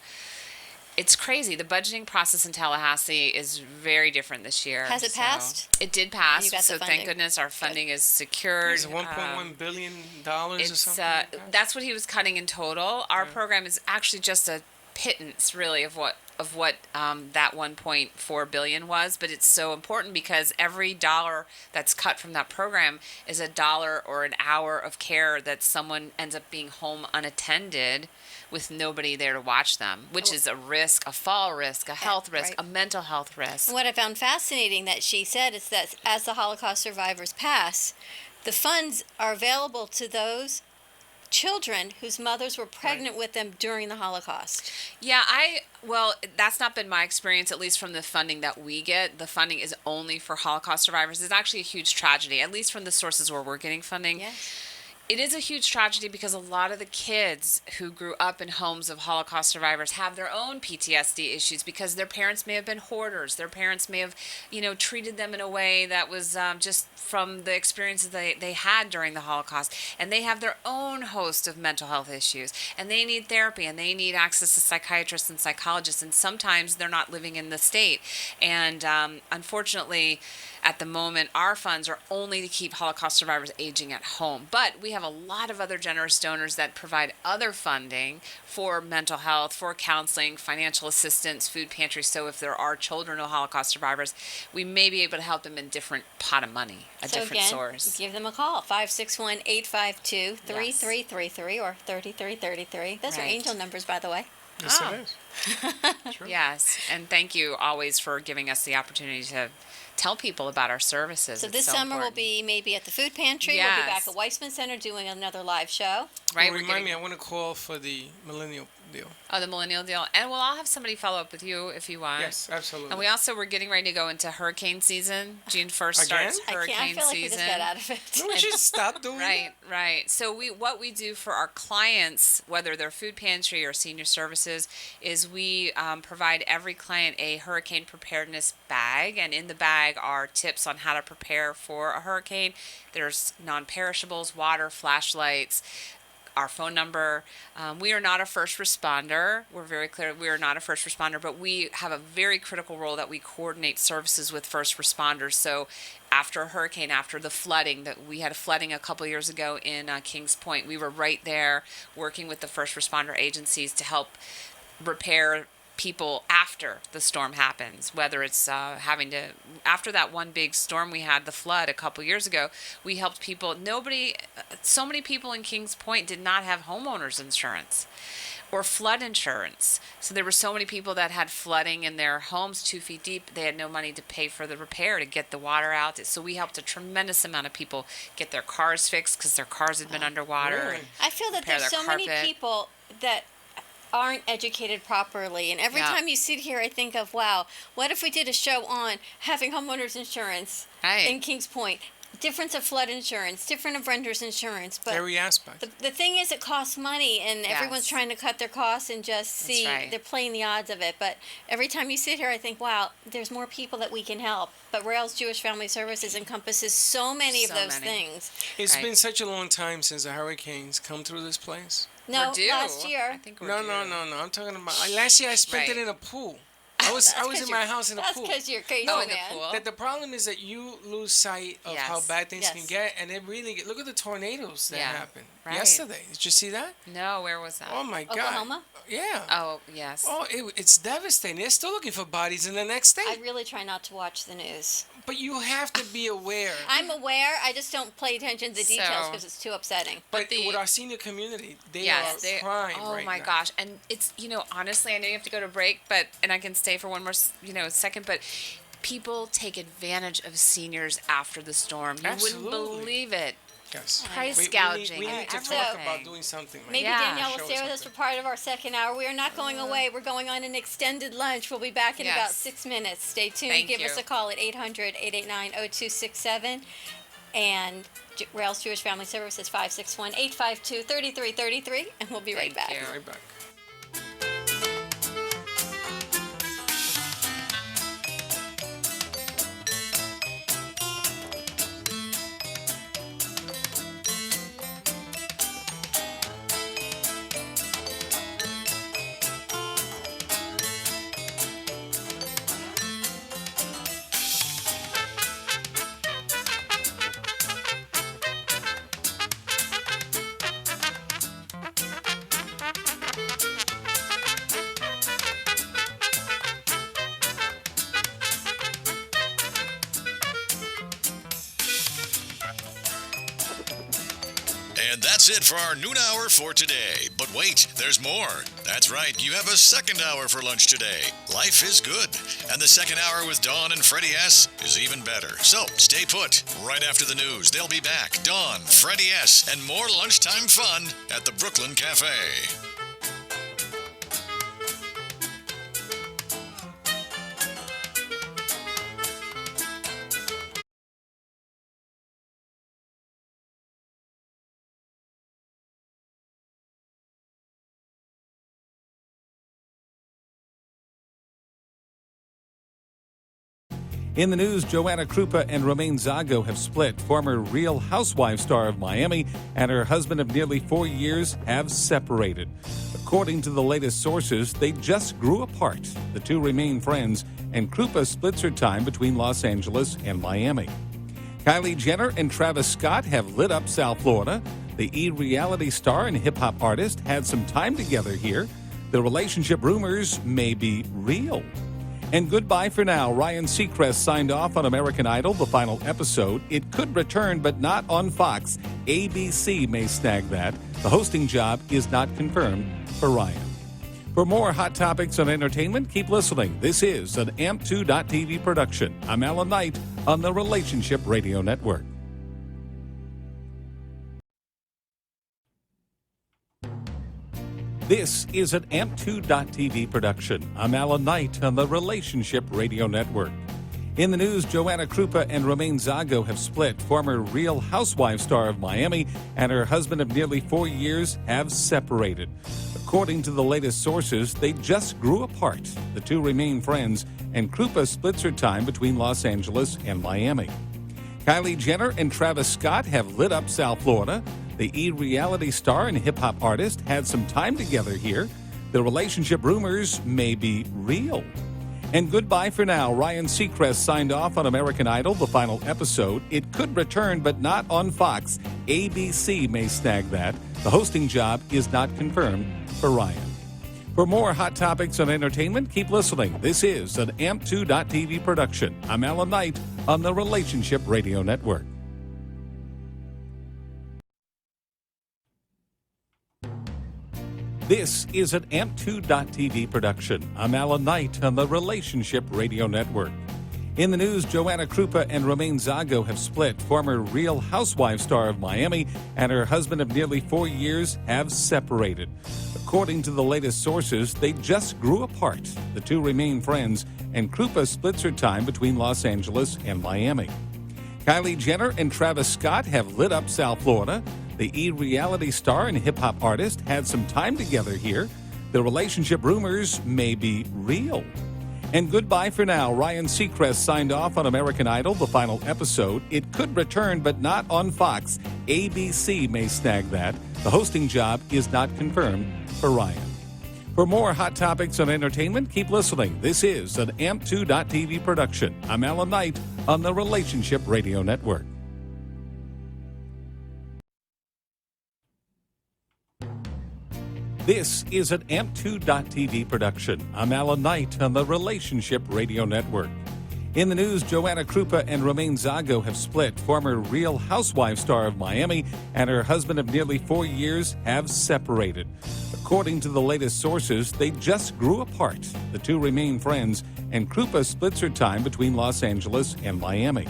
it's crazy. The budgeting process in Tallahassee is very different this year. Has it So- passed? It did pass. You got the So funding. thank goodness our funding is secured. Is it $1.1 billion or It's something? Like that? that's what he was cutting in total. Our Yeah. program is actually just a pittance, really, of what that 1.4 billion was. But it's so important because every dollar that's cut from that program is a dollar or an hour of care that someone ends up being home unattended with nobody there to watch them, which is a risk, a fall risk, a health risk, right. a mental health risk. And what I found fascinating that she said is that as the Holocaust survivors pass, the funds are available to those children whose mothers were pregnant with them during the Holocaust. Yeah, well, that's not been my experience, at least from the funding that we get. The funding is only for Holocaust survivors. It's actually a huge tragedy, at least from the sources where we're getting funding. Yes. It is a huge tragedy because a lot of the kids who grew up in homes of Holocaust survivors have their own PTSD issues because their parents may have been hoarders. Their parents may have, treated them in a way that was just from the experiences they had during the Holocaust. And they have their own host of mental health issues. And they need therapy and they need access to psychiatrists and psychologists. And sometimes they're not living in the state. And unfortunately, at the moment, our funds are only to keep Holocaust survivors aging at home. But we have a lot of other generous donors that provide other funding for mental health, for counseling, financial assistance, food pantries. So if there are children of Holocaust survivors, we may be able to help them in different pot of money, a So different again, source. give them a call, 561-852-3333 or 3333. Those are Right. angel numbers, by the way. Yes, Oh. it is. True. Yes, and thank you always for giving us the opportunity to tell people about our services. So It's this summer we'll important. be maybe at the food pantry. We'll be back Yes. at Weissman Center doing another live show. right. Well, we're remind me, getting- I want to call for the millennial deal. Oh, the millennial deal. And I'll have somebody follow up with you if you want. Yes, absolutely. And we're getting ready to go into hurricane season. June 1st starts Again? I hurricane feel like season. we just got out of it. No, we should stop doing Right, right. So what we do for our clients, whether they're food pantry or senior services, is we provide every client a hurricane preparedness bag, and in the bag are tips on how to prepare for a hurricane. There's non-perishables, water, flashlights, our phone number. We are not a first responder. We're very clear we are not a first responder, but we have a very critical role that we coordinate services with first responders. So after a hurricane, after the flooding, that we had a flooding a couple years ago in Kings Point, we were right there working with the first responder agencies to help repair people after the storm happens, whether it's after that one big storm we had, the flood a couple years ago, we helped people. So many people in Kings Point did not have homeowners insurance or flood insurance. So there were so many people that had flooding in their homes 2 feet deep. They had no money to pay for the repair to get the water out. So we helped a tremendous amount of people get their cars fixed because their cars had been underwater. Really? And I feel that repair there's their so many carpet. people that aren't educated properly. And every Yeah. time you sit here, I think of, wow, what if we did a show on having homeowners insurance Right. in Kings Point? Difference of flood insurance, different of renter's insurance. But Every aspect. the thing is, it costs money, and everyone's Yes. trying to cut their costs and just see right. they're playing the odds of it. But every time you sit here, I think, wow, there's more people that we can help. But Rails Jewish Family Services encompasses so many of So those many. things. It's Right. been such a long time since the hurricanes come through this place. No, We're due. last I year. think we're No, due. no, no, no. I'm talking about last year. I spent it Right. in a pool. I was in my house in a That's pool. because you're crazy, Oh, in the man. pool. That the problem is that you lose sight of how Yes. bad things can Yes. get, and it really look at the tornadoes that Yeah. happened Right. yesterday. Did you see that? No, where was that? Oh my God! Oklahoma? Yeah. Oh, yes. Oh, it's devastating. They're still looking for bodies in the next I state. really try not to watch the news. But you have to be aware. I'm aware. I just don't pay attention to the details So- because it's too upsetting. But the- with our senior community, they Yes, are they. prime Oh right my now. gosh! And it's honestly, I know you have to go to break, and I can stay for one more second, but people take advantage of seniors after the storm. You Absolutely. wouldn't believe it. Yes. Price We need, gouging we and need to talk everything. about doing something like Maybe that. Yeah. Danielle will Show stay us with us for something. part of our second hour. We are not going away. We're going on an extended lunch. We'll be back in Yes. about 6 minutes. Stay tuned. Thank Give you. us a call at 800-889-0267. And Rails Jewish Family Services 561-852-3333. And we'll be right Thank back. you. Right back. And that's it for our noon hour for today. But wait, there's more. That's right, you have a second hour for lunch today. Life is good. And the second hour with Dawn and Freddie S. is even better. So stay put. Right after the news, they'll be back. Dawn, Freddie S., and more lunchtime fun at the Brooklyn Cafe. In the news, Joanna Krupa and Romaine Zago have split. Former Real Housewives star of Miami and her husband of nearly 4 years have separated. According to the latest sources, they just grew apart. The two remain friends, and Krupa splits her time between Los Angeles and Miami. Kylie Jenner and Travis Scott have lit up South Florida. The E-reality star and hip-hop artist had some time together here. The relationship rumors may be real. And goodbye for now. Ryan Seacrest signed off on American Idol, the final episode. It could return, but not on Fox. ABC may snag that. The hosting job is not confirmed for Ryan. For more hot topics on entertainment, keep listening. This is an AMP2.TV production. I'm Alan Knight on the Relationship Radio Network. This is an AMP2.TV production. I'm Alan Knight on the Relationship Radio Network. In the news, Joanna Krupa and Romaine Zago have split. Former Real Housewives star of Miami and her husband of nearly 4 years have separated. According to the latest sources, they just grew apart. The two remain friends, and Krupa splits her time between Los Angeles and Miami. Kylie Jenner and Travis Scott have lit up South Florida. The E-reality star and hip-hop artist had some time together here. The relationship rumors may be real. And goodbye for now. Ryan Seacrest signed off on American Idol, the final episode. It could return, but not on Fox. ABC may snag that. The hosting job is not confirmed for Ryan. For more hot topics on entertainment, keep listening. This is an AMP2.TV production. I'm Alan Knight on the Relationship Radio Network. This is an AMP2.TV production. I'm Alan Knight on the Relationship Radio Network. In the news, Joanna Krupa and Romaine Zago have split. Former Real Housewives star of Miami and her husband of nearly 4 years have separated. According to the latest sources, they just grew apart. The two remain friends, and Krupa splits her time between Los Angeles and Miami. Kylie Jenner and Travis Scott have lit up South Florida. The E-reality star and hip-hop artist had some time together here. The relationship rumors may be real. And goodbye for now. Ryan Seacrest signed off on American Idol, the final episode. It could return, but not on Fox. ABC may snag that. The hosting job is not confirmed for Ryan. For more hot topics on entertainment, keep listening. This is an AMP2.TV production. I'm Alan Knight on the Relationship Radio Network. This is an AMP2.TV production. I'm Alan Knight on the Relationship Radio Network. In the news, Joanna Krupa and Romaine Zago have split. Former Real Housewives star of Miami and her husband of nearly 4 years have separated. According to the latest sources, they just grew apart. The two remain friends, and Krupa splits her time between Los Angeles and Miami.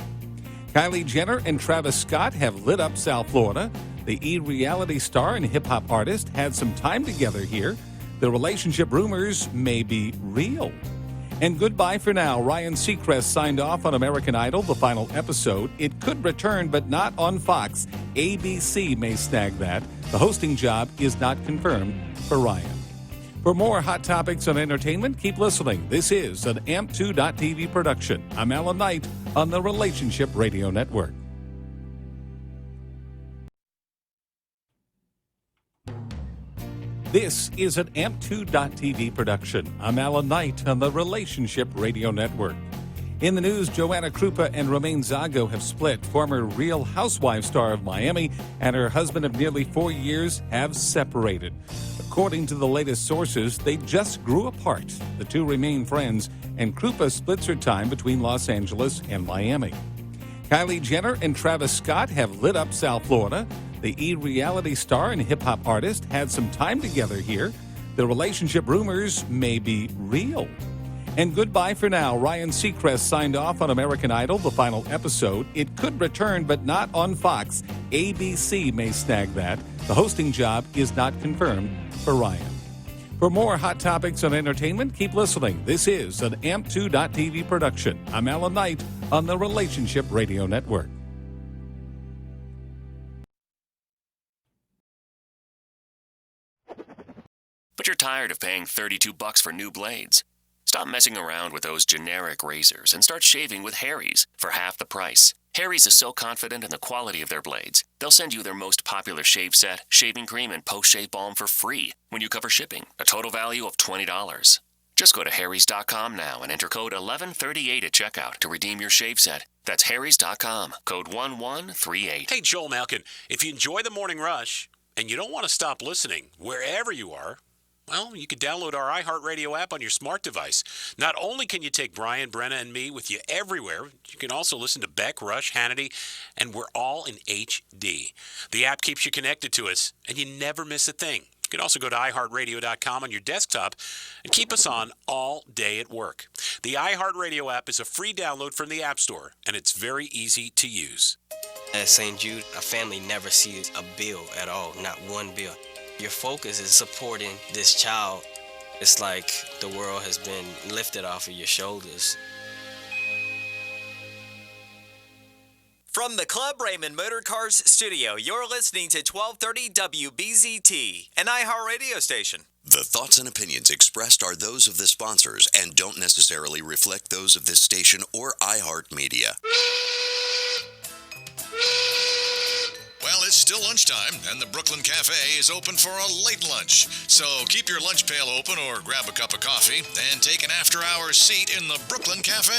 Kylie Jenner and Travis Scott have lit up South Florida. The E-reality star and hip-hop artist had some time together here. The relationship rumors may be real. And goodbye for now. Ryan Seacrest signed off on American Idol, the final episode. It could return, but not on Fox. ABC may snag that. The hosting job is not confirmed for Ryan. For more hot topics on entertainment, keep listening. This is an AMP2.TV production. I'm Alan Knight on the Relationship Radio Network. This is an AMP2.TV production. I'm Alan Knight on the Relationship Radio Network. In the news, Joanna Krupa and Romaine Zago have split. Former Real Housewives star of Miami and her husband of nearly 4 years have separated. According to the latest sources, they just grew apart. The two remain friends, and Krupa splits her time between Los Angeles and Miami. Kylie Jenner and Travis Scott have lit up South Florida. The E-reality star and hip-hop artist had some time together here. The relationship rumors may be real. And goodbye for now. Ryan Seacrest signed off on American Idol, the final episode. It could return, but not on Fox. ABC may snag that. The hosting job is not confirmed for Ryan. For more hot topics on entertainment, keep listening. This is an AMP2.TV production. I'm Alan Knight on the Relationship Radio Network. But you're tired of paying $32 for new blades. Stop messing around with those generic razors and start shaving with Harry's for half the price. Harry's is so confident in the quality of their blades, they'll send you their most popular shave set, shaving cream, and post-shave balm for free when you cover shipping, a total value of $20. Just go to harrys.com now and enter code 1138 at checkout to redeem your shave set. That's harrys.com, code 1138. Hey, Joel Malkin, if you enjoy the morning rush and you don't want to stop listening wherever you are, well, you can download our iHeartRadio app on your smart device. Not only can you take Brian, Brenna, and me with you everywhere, you can also listen to Beck, Rush, Hannity, and we're all in HD. The app keeps you connected to us, and you never miss a thing. You can also go to iHeartRadio.com on your desktop and keep us on all day at work. The iHeartRadio app is a free download from the App Store, and it's very easy to use. At St. Jude, a family never sees a bill at all, not one bill. Your focus is supporting this child. It's like the world has been lifted off of your shoulders. From the Club Raymond Motor Cars studio, you're listening to 1230 WBZT, an iHeartRadio station. The thoughts and opinions expressed are those of the sponsors and don't necessarily reflect those of this station or iHeartMedia. Well, it's still lunchtime, and the Brooklyn Cafe is open for a late lunch. So keep your lunch pail open or grab a cup of coffee and take an after-hours seat in the Brooklyn Cafe.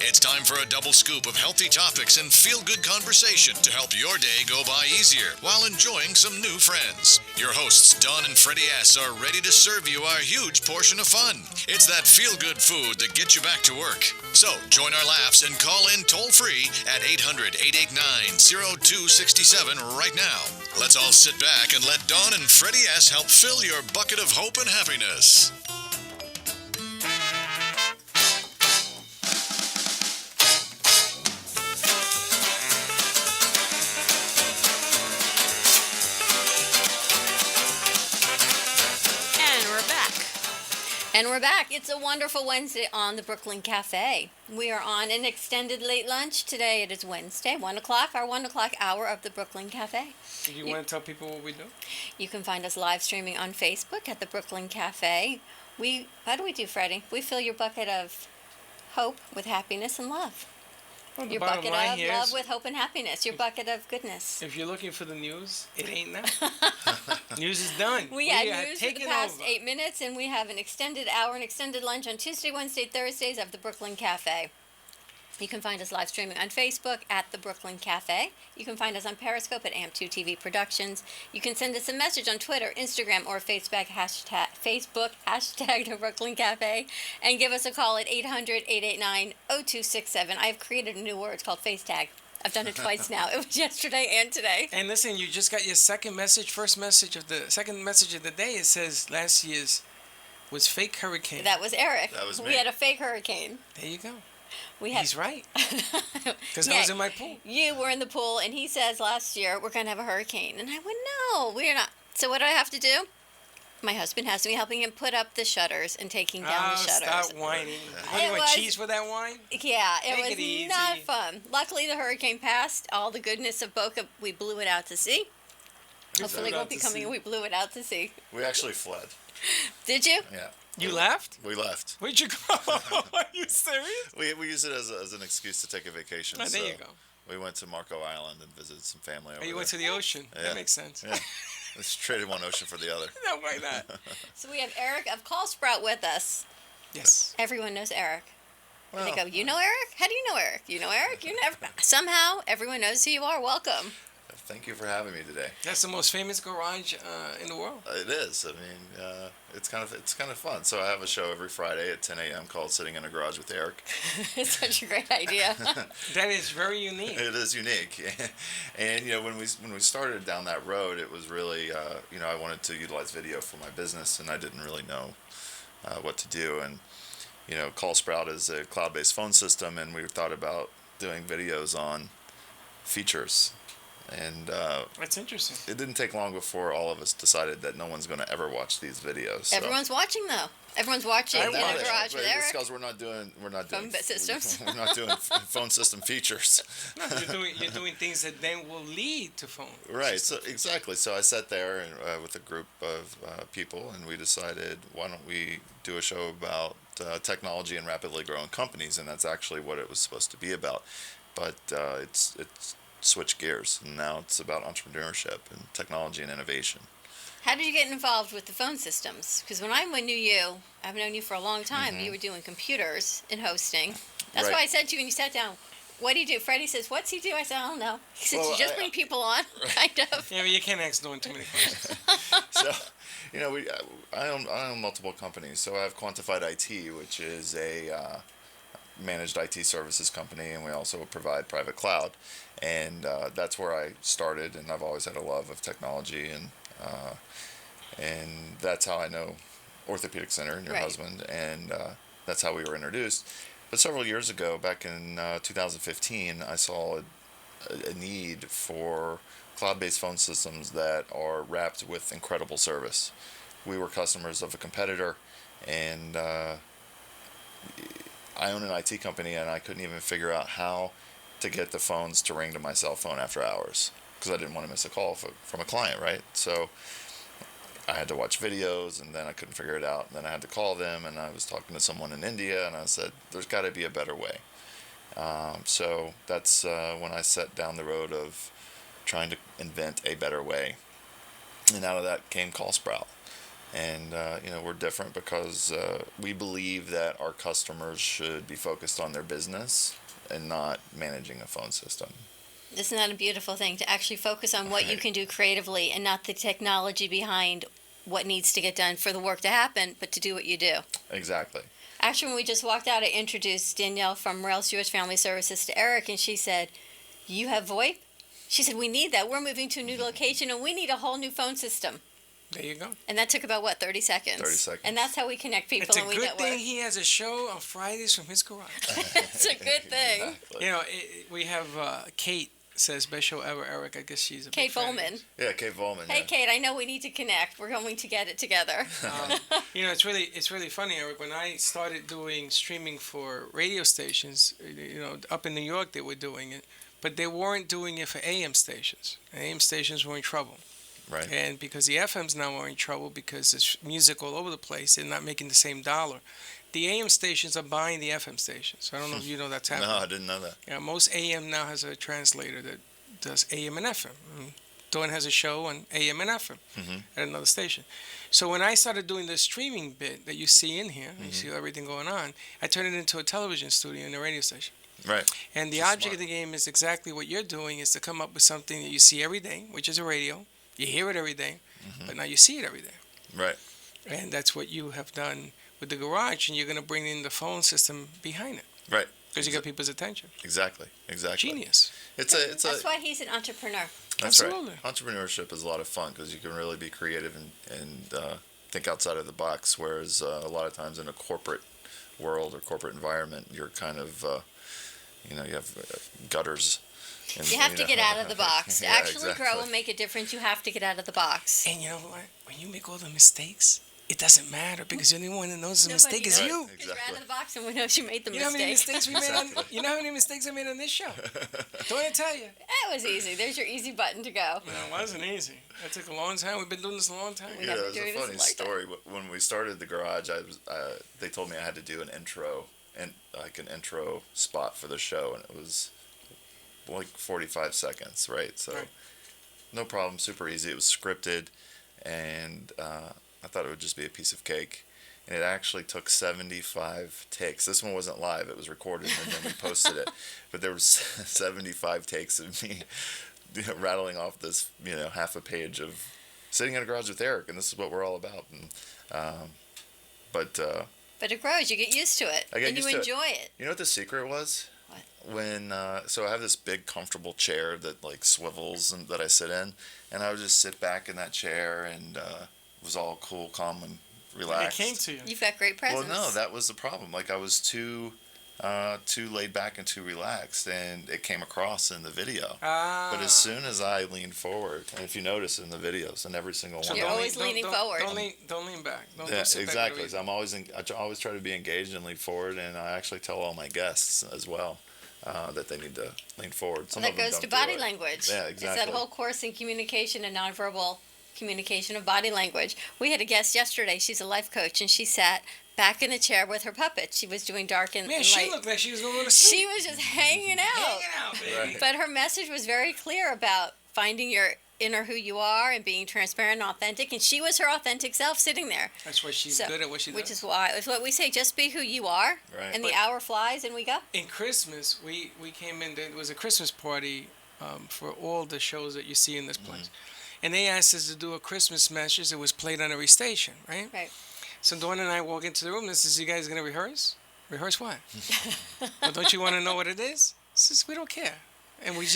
It's time for a double scoop of healthy topics and feel-good conversation to help your day go by easier while enjoying some new friends. Your hosts, Don and Freddy S., are ready to serve you a huge portion of fun. It's that feel-good food that gets you back to work. So join our laughs and call in toll-free at 800-889-0267 right now. Let's all sit back and let Dawn and Freddy S. help fill your bucket of hope and happiness. And we're back. It's a wonderful Wednesday on the Brooklyn Cafe. We are on an extended late lunch. Today it is Wednesday, 1 o'clock, our 1 o'clock hour of the Brooklyn Cafe. Do you want to tell people what we do? You can find us live streaming on Facebook at the Brooklyn Cafe. How do we do, Freddie? We fill your bucket of hope with happiness and love. Well, the Your bottom bucket line of here love is, with hope and happiness. Your bucket of goodness. if you're looking for the news, it ain't now. News is done. We had are news for the taking past over. 8 minutes, and we have an extended hour, an extended lunch on Tuesday, Wednesday, Thursdays of the Brooklyn Cafe. You can find us live streaming on Facebook at the Brooklyn Cafe. You can find us on Periscope at AMP2 TV Productions. You can send us a message on Twitter, Instagram, or Facebook, hashtag the Brooklyn Cafe, and give us a call at 800-889-0267. I've created a new word. It's called Face Tag. I've done it twice now. It was yesterday and today. And listen, you just got your second message of the day. It says last year's was fake hurricane. That was Eric. That was me. We had a fake hurricane. There you go. He's right. Because I was in my pool. You were in the pool, and he says last year we're going to have a hurricane. And I went, no, we're not. So what do I have to do? My husband has to be helping him put up the shutters and taking down the shutters. Stop whining. What, you want cheese for that wine? Yeah, Take it it was easy. not fun. Luckily, the hurricane passed. All the goodness of Boca, we blew it out to sea. Hopefully, we'll be coming. We blew it out to sea. We actually fled. Did you? Yeah. You left? We left. Where'd you go? Are you serious? We use it as an excuse to take a vacation. Oh, there so you go. We went to Marco Island and visited some family over Oh, you there. went to the ocean. Yeah. That makes sense. Yeah. Let's traded one ocean for the other. No, why not? So we have Eric of Call Sprout with us. Yes. Everyone knows Eric. And they Well, go, you know Eric? How do you know Eric? You know Eric? You never. Somehow, everyone knows who you are. Welcome. Thank you for having me today. That's the most famous garage in the world. It is. I mean, it's kind of fun. So I have a show every Friday at 10 a.m. called "Sitting in a Garage with Eric." It's such a great idea. That is very unique. It is unique, and when we started down that road, it was really I wanted to utilize video for my business, and I didn't really know what to do. And Call Sprout is a cloud-based phone system, and we thought about doing videos on features. And That's interesting. it didn't take long before all of us decided that no one's going to ever watch these videos. So. Everyone's watching though. Everyone's watching in a garage with It's Eric. because we're not doing Phone systems. We're not doing phone system features. No, you're doing things that then will lead to phone. Right. So exactly. So I sat there and, with a group of people, and we decided, why don't we do a show about technology and rapidly growing companies, and that's actually what it was supposed to be about. But it's switched gears, and now it's about entrepreneurship and technology and innovation. How did you get involved with the phone systems? Because when I knew you, I've known you for a long time. Mhm. You were doing computers and hosting. That's Right. why I said to you when you sat down, what do you do? Freddie says, what's he do? I said, I don't know. He said, Well, you just bring people on, kind of. Yeah, but you can't ask no one too many questions. So, I own multiple companies. So I have Quantified IT, which is a managed IT services company, and we also provide private cloud. And that's where I started, and I've always had a love of technology, and that's how I know Orthopedic Center and your Right. husband, and that's how we were introduced. But several years ago, back in 2015, I saw a need for cloud-based phone systems that are wrapped with incredible service. We were customers of a competitor, and I own an IT company, and I couldn't even figure out how to get the phones to ring to my cell phone after hours because I didn't want to miss a call from a client, right? So I had to watch videos, and then I couldn't figure it out. And then I had to call them, and I was talking to someone in India, and I said, there's got to be a better way. So that's when I set down the road of trying to invent a better way. And out of that came Call Sprout. And, we're different because we believe that our customers should be focused on their business and not managing a phone system. Isn't that a beautiful thing, to actually focus on what you can do creatively and not the technology behind what needs to get done for the work to happen, but to do what you do? Exactly. Actually, when we just walked out, I introduced Danielle from Rails Jewish Family Services to Eric, and she said, you have VoIP? She said, we need that. We're moving to a new location, and we need a whole new phone system. There you go. And that took about, 30 seconds? 30 seconds. And that's how we connect people It's a and we good network. thing he has a show on Fridays from his garage. It's a good thing. You know, we have Kate says, best show ever, Eric. I guess she's a Kate big fan. Volman. Yeah, Kate Volman. Hey, Kate, I know we need to connect. We're going to get it together. It's really funny, Eric. When I started doing streaming for radio stations, up in New York, they were doing it, but they weren't doing it for AM stations. AM stations were in trouble. Right. And because the FMs now are in trouble because there's music all over the place, they're not making the same dollar. The AM stations are buying the FM stations. So I don't know if you know that's happening. No, I didn't know that. Yeah, most AM now has a translator that does AM and FM. Dawn has a show on AM and FM at another station. So when I started doing the streaming bit that you see in here, you see everything going on, I turned it into a television studio in a radio station. Right. And the object of the game is exactly what you're doing, is to come up with something that you see every day, which is a radio. You hear it every day, but now you see it every day. Right. And that's what you have done with the garage, and you're going to bring in the phone system behind it. Right. Because you got people's attention. Exactly. Genius. That's why he's an entrepreneur. That's Absolutely. right. Entrepreneurship is a lot of fun because you can really be creative and think outside of the box, whereas a lot of times in a corporate world or corporate environment, you're kind of, you have gutters. You have to get out of the box. To Yeah, actually exactly. grow and make a difference, you have to get out of the box. And you know what? When you make all the mistakes, it doesn't matter because the only one that knows the mistake is you. Because you're out of the box and we know you made the You know how many mistake. mistakes we made on? You know how many mistakes I made on this show? Don't I tell you? That was easy. There's your easy button to go. No, it wasn't easy. That took a long time. We've been doing this a long time. Yeah, it was a funny story. When we started the garage, they told me I had to do an intro spot for the show, and it was like 45 seconds, right? So no problem, super easy. It was scripted, and I thought it would just be a piece of cake. And it actually took 75 takes. This one wasn't live, it was recorded, and then we posted it. But there was 75 takes of me rattling off this, half a page of sitting in a garage with Eric, and this is what we're all about. And, but it grows. You get used to it. And you enjoy it. You know what the secret was? When so I have this big comfortable chair that like swivels and that I sit in, and I would just sit back in that chair and it was all cool, calm, and relaxed. It came to you. You've got great presence. Well, no, that was the problem. Like I was too laid back and too relaxed, and it came across in the video. But as soon as I leaned forward, and if you notice in the videos, in every single one, you're always leaning forward. Don't lean back. Don't sit exactly. back. So I always try to be engaged and lean forward, and I actually tell all my guests as well that they need to lean forward. Some Well, of that them goes to don't do body it. language. Yeah, exactly. It's that whole course in communication and nonverbal communication of body language. We had a guest yesterday. She's a life coach, and she sat back in the chair with her puppet. She was doing dark and, Man, and she light. looked like she was going to go to sleep. She was just hanging out. Baby. But her message was very clear about finding your inner who you are and being transparent and authentic. And she was her authentic self sitting there. That's why she's good at what she does. Which is why, it's what we say, just be who you are. Right. And the hour flies and we go. In Christmas, we came in, it was a Christmas party for all the shows that you see in this place. And they asked us to do a Christmas message that was played on every station, right? Right. So Dawn and I walk into the room and says, you guys going to rehearse? Rehearse what? Well, don't you want to know what it is? Says, we don't care. And what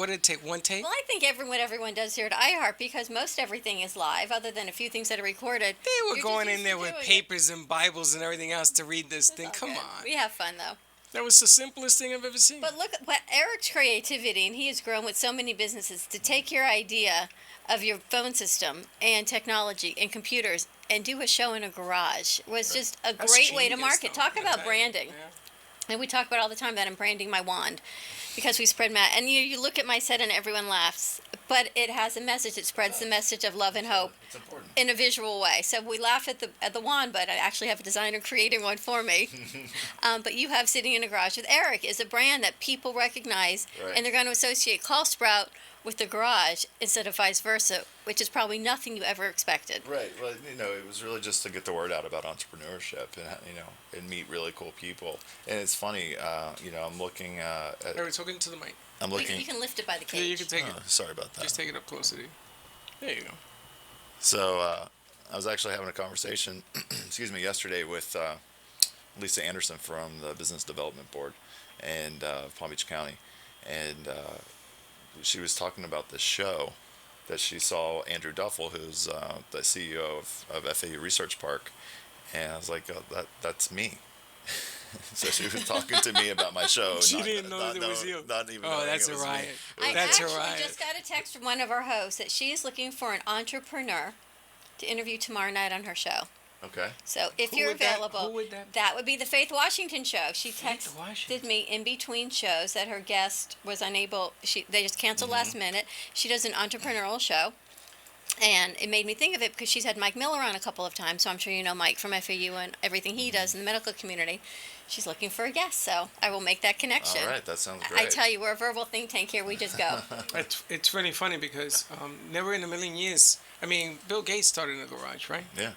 did it take? One take? Well, I think what everyone does here at iHeart, because most everything is live, other than a few things that are recorded. They were going in there with papers and Bibles and everything else to read this thing. Come on. We have fun, though. That was the simplest thing I've ever seen. But look at what Eric's creativity, and he has grown with so many businesses, to take your idea of your phone system and technology and computers and do a show in a garage was just a That's great way to genius, market. though. Talk about Yeah. branding. And we talk about all the time that I'm branding my wand because we spread and you look at my set and everyone laughs, but it has a message. It spreads the message of love and hope in a visual way. So we laugh at the wand, but I actually have a designer creating one for me. But you have Sitting in a Garage with Eric is a brand that people recognize, Right. and they're going to associate Call Sprout with the garage instead of vice versa, which is probably nothing you ever expected. Right. Well, it was really just to get the word out about entrepreneurship and meet really cool people. And it's funny, I'm looking at. Eric, talking to the mic. I'm looking. You can lift it by the cage. Yeah, you can take it. Sorry about that. Just take it up closer to you. There you go. So I was actually having a conversation, yesterday with Lisa Anderson from the Business Development Board and Palm Beach County, and she was talking about this show that she saw Andrew Duffel, who's the CEO of FAU Research Park, and I was like, oh, that's me. So she was talking to me about my show. She didn't know that it was you. Not even Oh, knowing that's it a was me. riot. I That's a actually riot. just got a text from one of our hosts that she is looking for an entrepreneur to interview tomorrow night on her show. Okay. So if Who you're would that- available, who would that that would be the Faith Washington show. She Faith texted Washington. me in between shows that her guest was unable. They just canceled last minute. She does an entrepreneurial show. And it made me think of it because she's had Mike Miller on a couple of times, so I'm sure you know Mike from FAU and everything he does in the medical community. She's looking for a guest, so I will make that connection. All right, that sounds I great. tell you, we're a verbal think tank here. We just go. It's really funny because never in a million years. I mean, Bill Gates started in a garage, right? Yeah.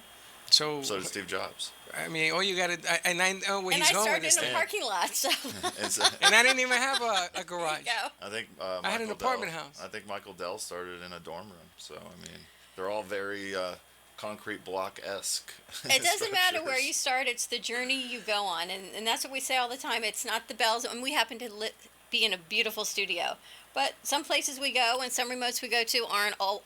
So did Steve Jobs. I mean, all you got to, and I know where And he's I going with started this in a thing. parking lot, so. And I didn't even have a garage. Go. I think I had an Michael apartment Dell- house. I think Michael Dell started in a dorm room. So I mean, they're all very concrete block esque. It doesn't matter where you start, it's the journey you go on. And that's what we say all the time. It's not the bells. And we happen to be in a beautiful studio. But some places we go and some remotes we go to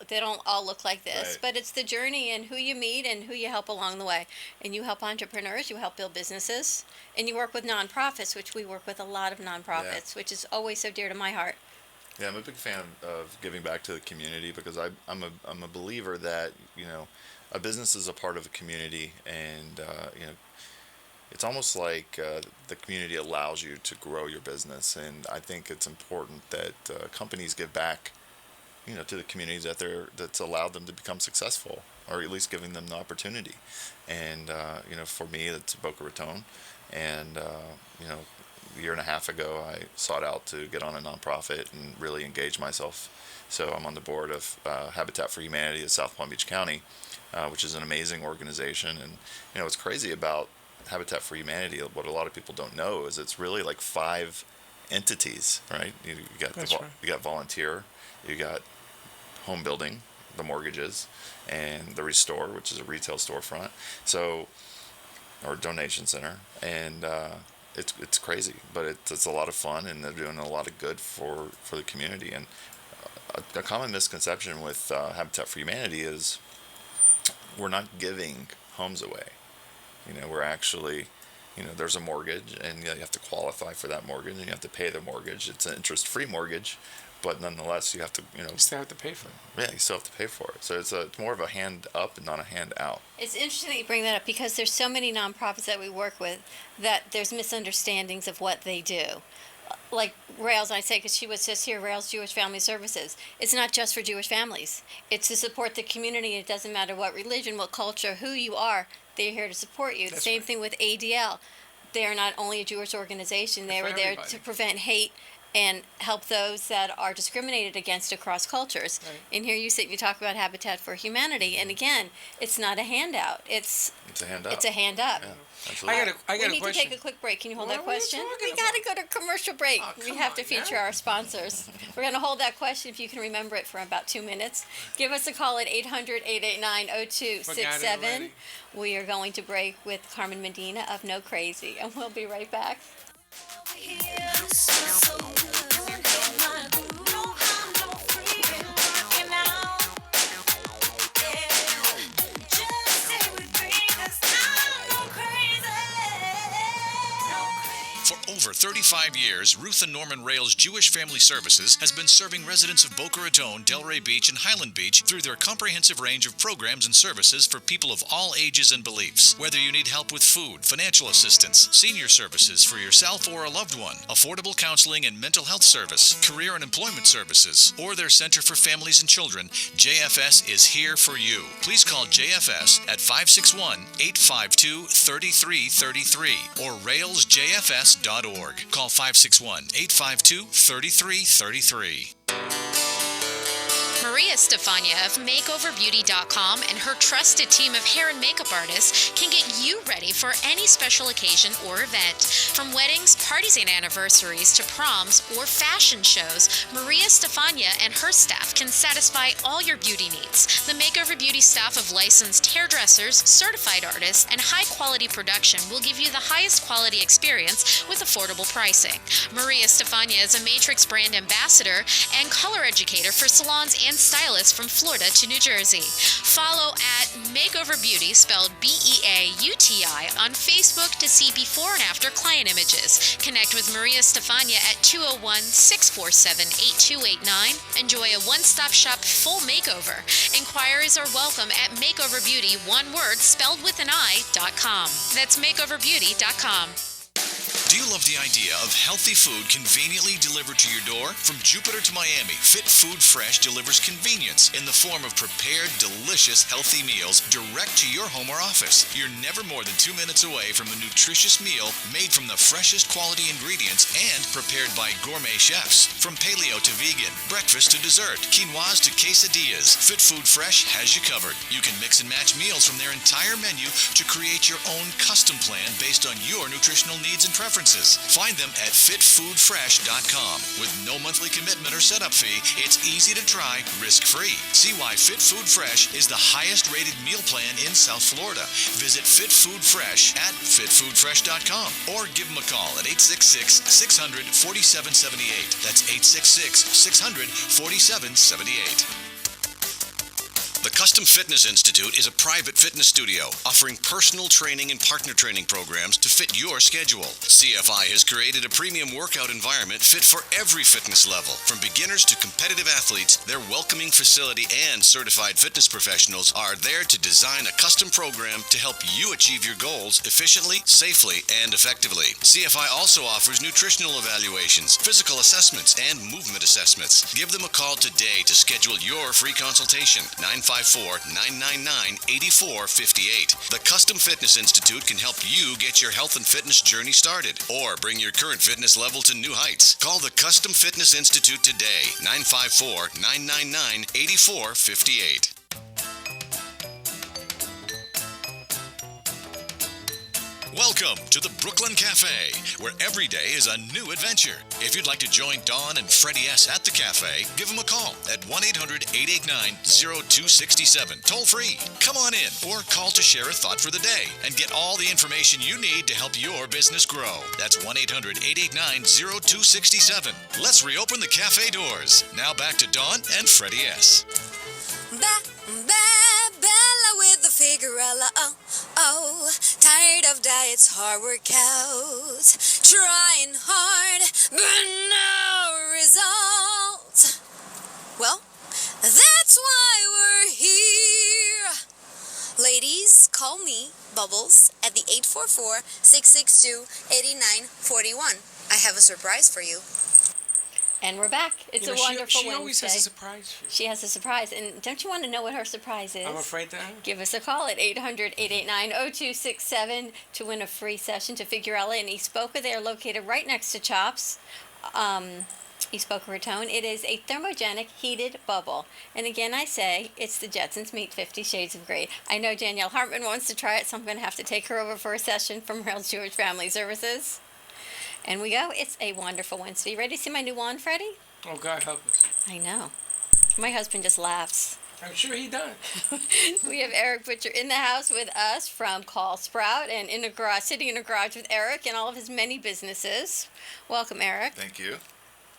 they don't all look like this. Right. But it's the journey and who you meet and who you help along the way. And you help entrepreneurs, you help build businesses, and you work with nonprofits, which we work with a lot of nonprofits, which is always so dear to my heart. Yeah, I'm a big fan of giving back to the community because I'm a believer that a business is a part of a community, and it's almost like the community allows you to grow your business, and I think it's important that companies give back, to the communities that's allowed them to become successful, or at least giving them the opportunity. And for me, it's Boca Raton, and a year and a half ago, I sought out to get on a nonprofit and really engage myself. So I'm on the board of Habitat for Humanity of South Palm Beach County, which is an amazing organization. And what's crazy about Habitat for Humanity, what a lot of people don't know, is it's really like 5 entities, right? You got you got volunteer, you got home building, the mortgages, and the Restore, which is a retail storefront, or donation center, and it's crazy, but it's a lot of fun, and they're doing a lot of good for the community. And a common misconception with Habitat for Humanity is we're not giving homes away. We're actually, there's a mortgage, and you have to qualify for that mortgage, and you have to pay the mortgage. It's an interest-free mortgage, but nonetheless, you have to, You still have to pay for it. Yeah, you still have to pay for it. So it's more of a hand up and not a hand out. It's interesting that you bring that up because there's so many nonprofits that we work with that there's misunderstandings of what they do. like Rails, I say because she was just here, Rails Jewish Family Services. It's not just for Jewish families. It's to support the community. It doesn't matter what religion, what culture, who you are. They're here to support you. The same thing with ADL. They're not only a Jewish organization. They were there to prevent hate and help those that are discriminated against across cultures. Right. And here you talk about Habitat for Humanity, and again, it's not a handout. It's a hand up. It's a hand up. Yeah, absolutely. I got we a need question. to take a quick break. Can you hold What that are we question? talking We got to go to commercial break. Oh, We come have to on, feature now. our sponsors. We're going to hold that question if you can remember it for about 2 minutes. Give us a call at 800-889-0267. We are going to break with Carmen Medina of No Crazy, and we'll be right back. For over 35 years, Ruth and Norman Rails Jewish Family Services has been serving residents of Boca Raton, Delray Beach, and Highland Beach through their comprehensive range of programs and services for people of all ages and beliefs. Whether you need help with food, financial assistance, senior services for yourself or a loved one, affordable counseling and mental health service, career and employment services, or their Center for Families and Children, JFS is here for you. Please call JFS at 561-852-3333 or railsjfs.org. Call 561-852-3333. Maria Stefania of MakeOverBeauty.com and her trusted team of hair and makeup artists can get you ready for any special occasion or event. From weddings, parties, and anniversaries to proms or fashion shows, Maria Stefania and her staff can satisfy all your beauty needs. The Makeover Beauty staff of licensed hairdressers, certified artists, and high-quality production will give you the highest quality experience with affordable pricing. Maria Stefania is a Matrix brand ambassador and color educator for salons and stylists from Florida to New Jersey. Follow at Makeover Beauty, spelled B-E-A-U-T-I, on Facebook to see before and after client images. Connect with Maria Stefania at 201-647-8289. Enjoy a one-stop shop full makeover. Inquiries are welcome at MakeoverBeauty, one word, spelled with an I.com. That's MakeoverBeauty.com. Do you love the idea of healthy food conveniently delivered to your door? From Jupiter to Miami, Fit Food Fresh delivers convenience in the form of prepared, delicious, healthy meals direct to your home or office. You're never more than 2 minutes away from a nutritious meal made from the freshest quality ingredients and prepared by gourmet chefs. From paleo to vegan, breakfast to dessert, quinoas to quesadillas, Fit Food Fresh has you covered. You can mix and match meals from their entire menu to create your own custom plan based on your nutritional needs and preferences. Find them at fitfoodfresh.com. With no monthly commitment or setup fee, it's easy to try, risk-free. See why Fit Food Fresh is the highest-rated meal plan in South Florida. Visit Fit Food Fresh at fitfoodfresh.com or give them a call at 866-600-4778. That's 866-600-4778. The Custom Fitness Institute is a private fitness studio offering personal training and partner training programs to fit your schedule. CFI has created a premium workout environment fit for every fitness level. From beginners to competitive athletes, their welcoming facility and certified fitness professionals are there to design a custom program to help you achieve your goals efficiently, safely, and effectively. CFI also offers nutritional evaluations, physical assessments, and movement assessments. Give them a call today to schedule your free consultation. 954-999-8458. The Custom Fitness Institute can help you get your health and fitness journey started or bring your current fitness level to new heights. Call the Custom Fitness Institute today. 954-999-8458. Welcome to the Brooklyn Cafe, where every day is a new adventure. If you'd like to join Dawn and Freddy S. at the cafe, give them a call at 1-800-889-0267, toll free. Come on in or call to share a thought for the day and get all the information you need to help your business grow. That's 1-800-889-0267. Let's reopen the cafe doors. Now back to Dawn and Freddy S. Bella with the figurella, oh, tired of diets, hard workouts, trying hard, but no results. Well, that's why we're here. Ladies, call me, Bubbles, at the 844-662-8941. I have a surprise for you. And we're back. It's You a know, wonderful she always has Wednesday. a surprise for you. She has a surprise. And don't you want to know what her surprise is? I'm afraid to ask. Give us a call at 800-889-0267 to win a free session to Figuarella in East Boca. They are located right next to Chops. East Boca Raton. It is a thermogenic heated bubble. And again, I say, it's the Jetsons meet 50 Shades of Grey. I know Danielle Hartman wants to try it, so I'm going to have to take her over for a session from Rails Jewish Family Services. And we go. It's a wonderful Wednesday. You ready to see my new wand, Freddie? Oh, God help us. I know. My husband just laughs. I'm sure he does. We have Eric Butcher in the house with us from Call Sprout and in the garage, sitting in the garage with Eric and all of his many businesses. Welcome, Eric. Thank you.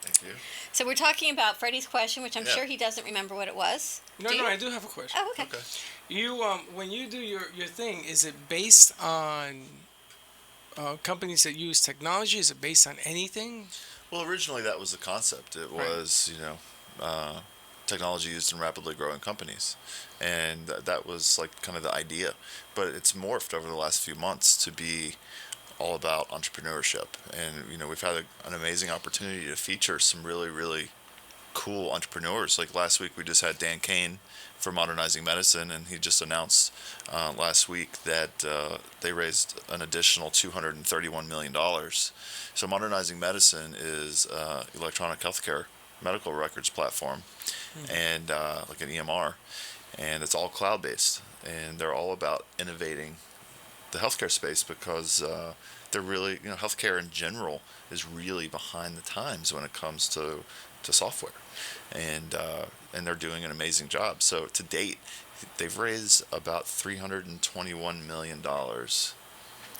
Thank you. So we're talking about Freddie's question, which I'm Yeah. sure he doesn't remember what it was. No, Do you? I do have a question. Oh, okay. You, when you do your thing, is it based on companies that use technology? Is it based on anything? Well, originally that was the concept. It was, technology used in rapidly growing companies, and that was like kind of the idea. But it's morphed over the last few months to be all about entrepreneurship, and we've had an amazing opportunity to feature some really, really cool entrepreneurs. Like last week, we just had Dan Kane for Modernizing Medicine, and he just announced last week that they raised an additional $231 million. So Modernizing Medicine is electronic healthcare medical records platform, and like an EMR, and it's all cloud-based, and they're all about innovating the healthcare space because they're really, healthcare in general is really behind the times when it comes to software, and they're doing an amazing job. So to date, they've raised about $321 million.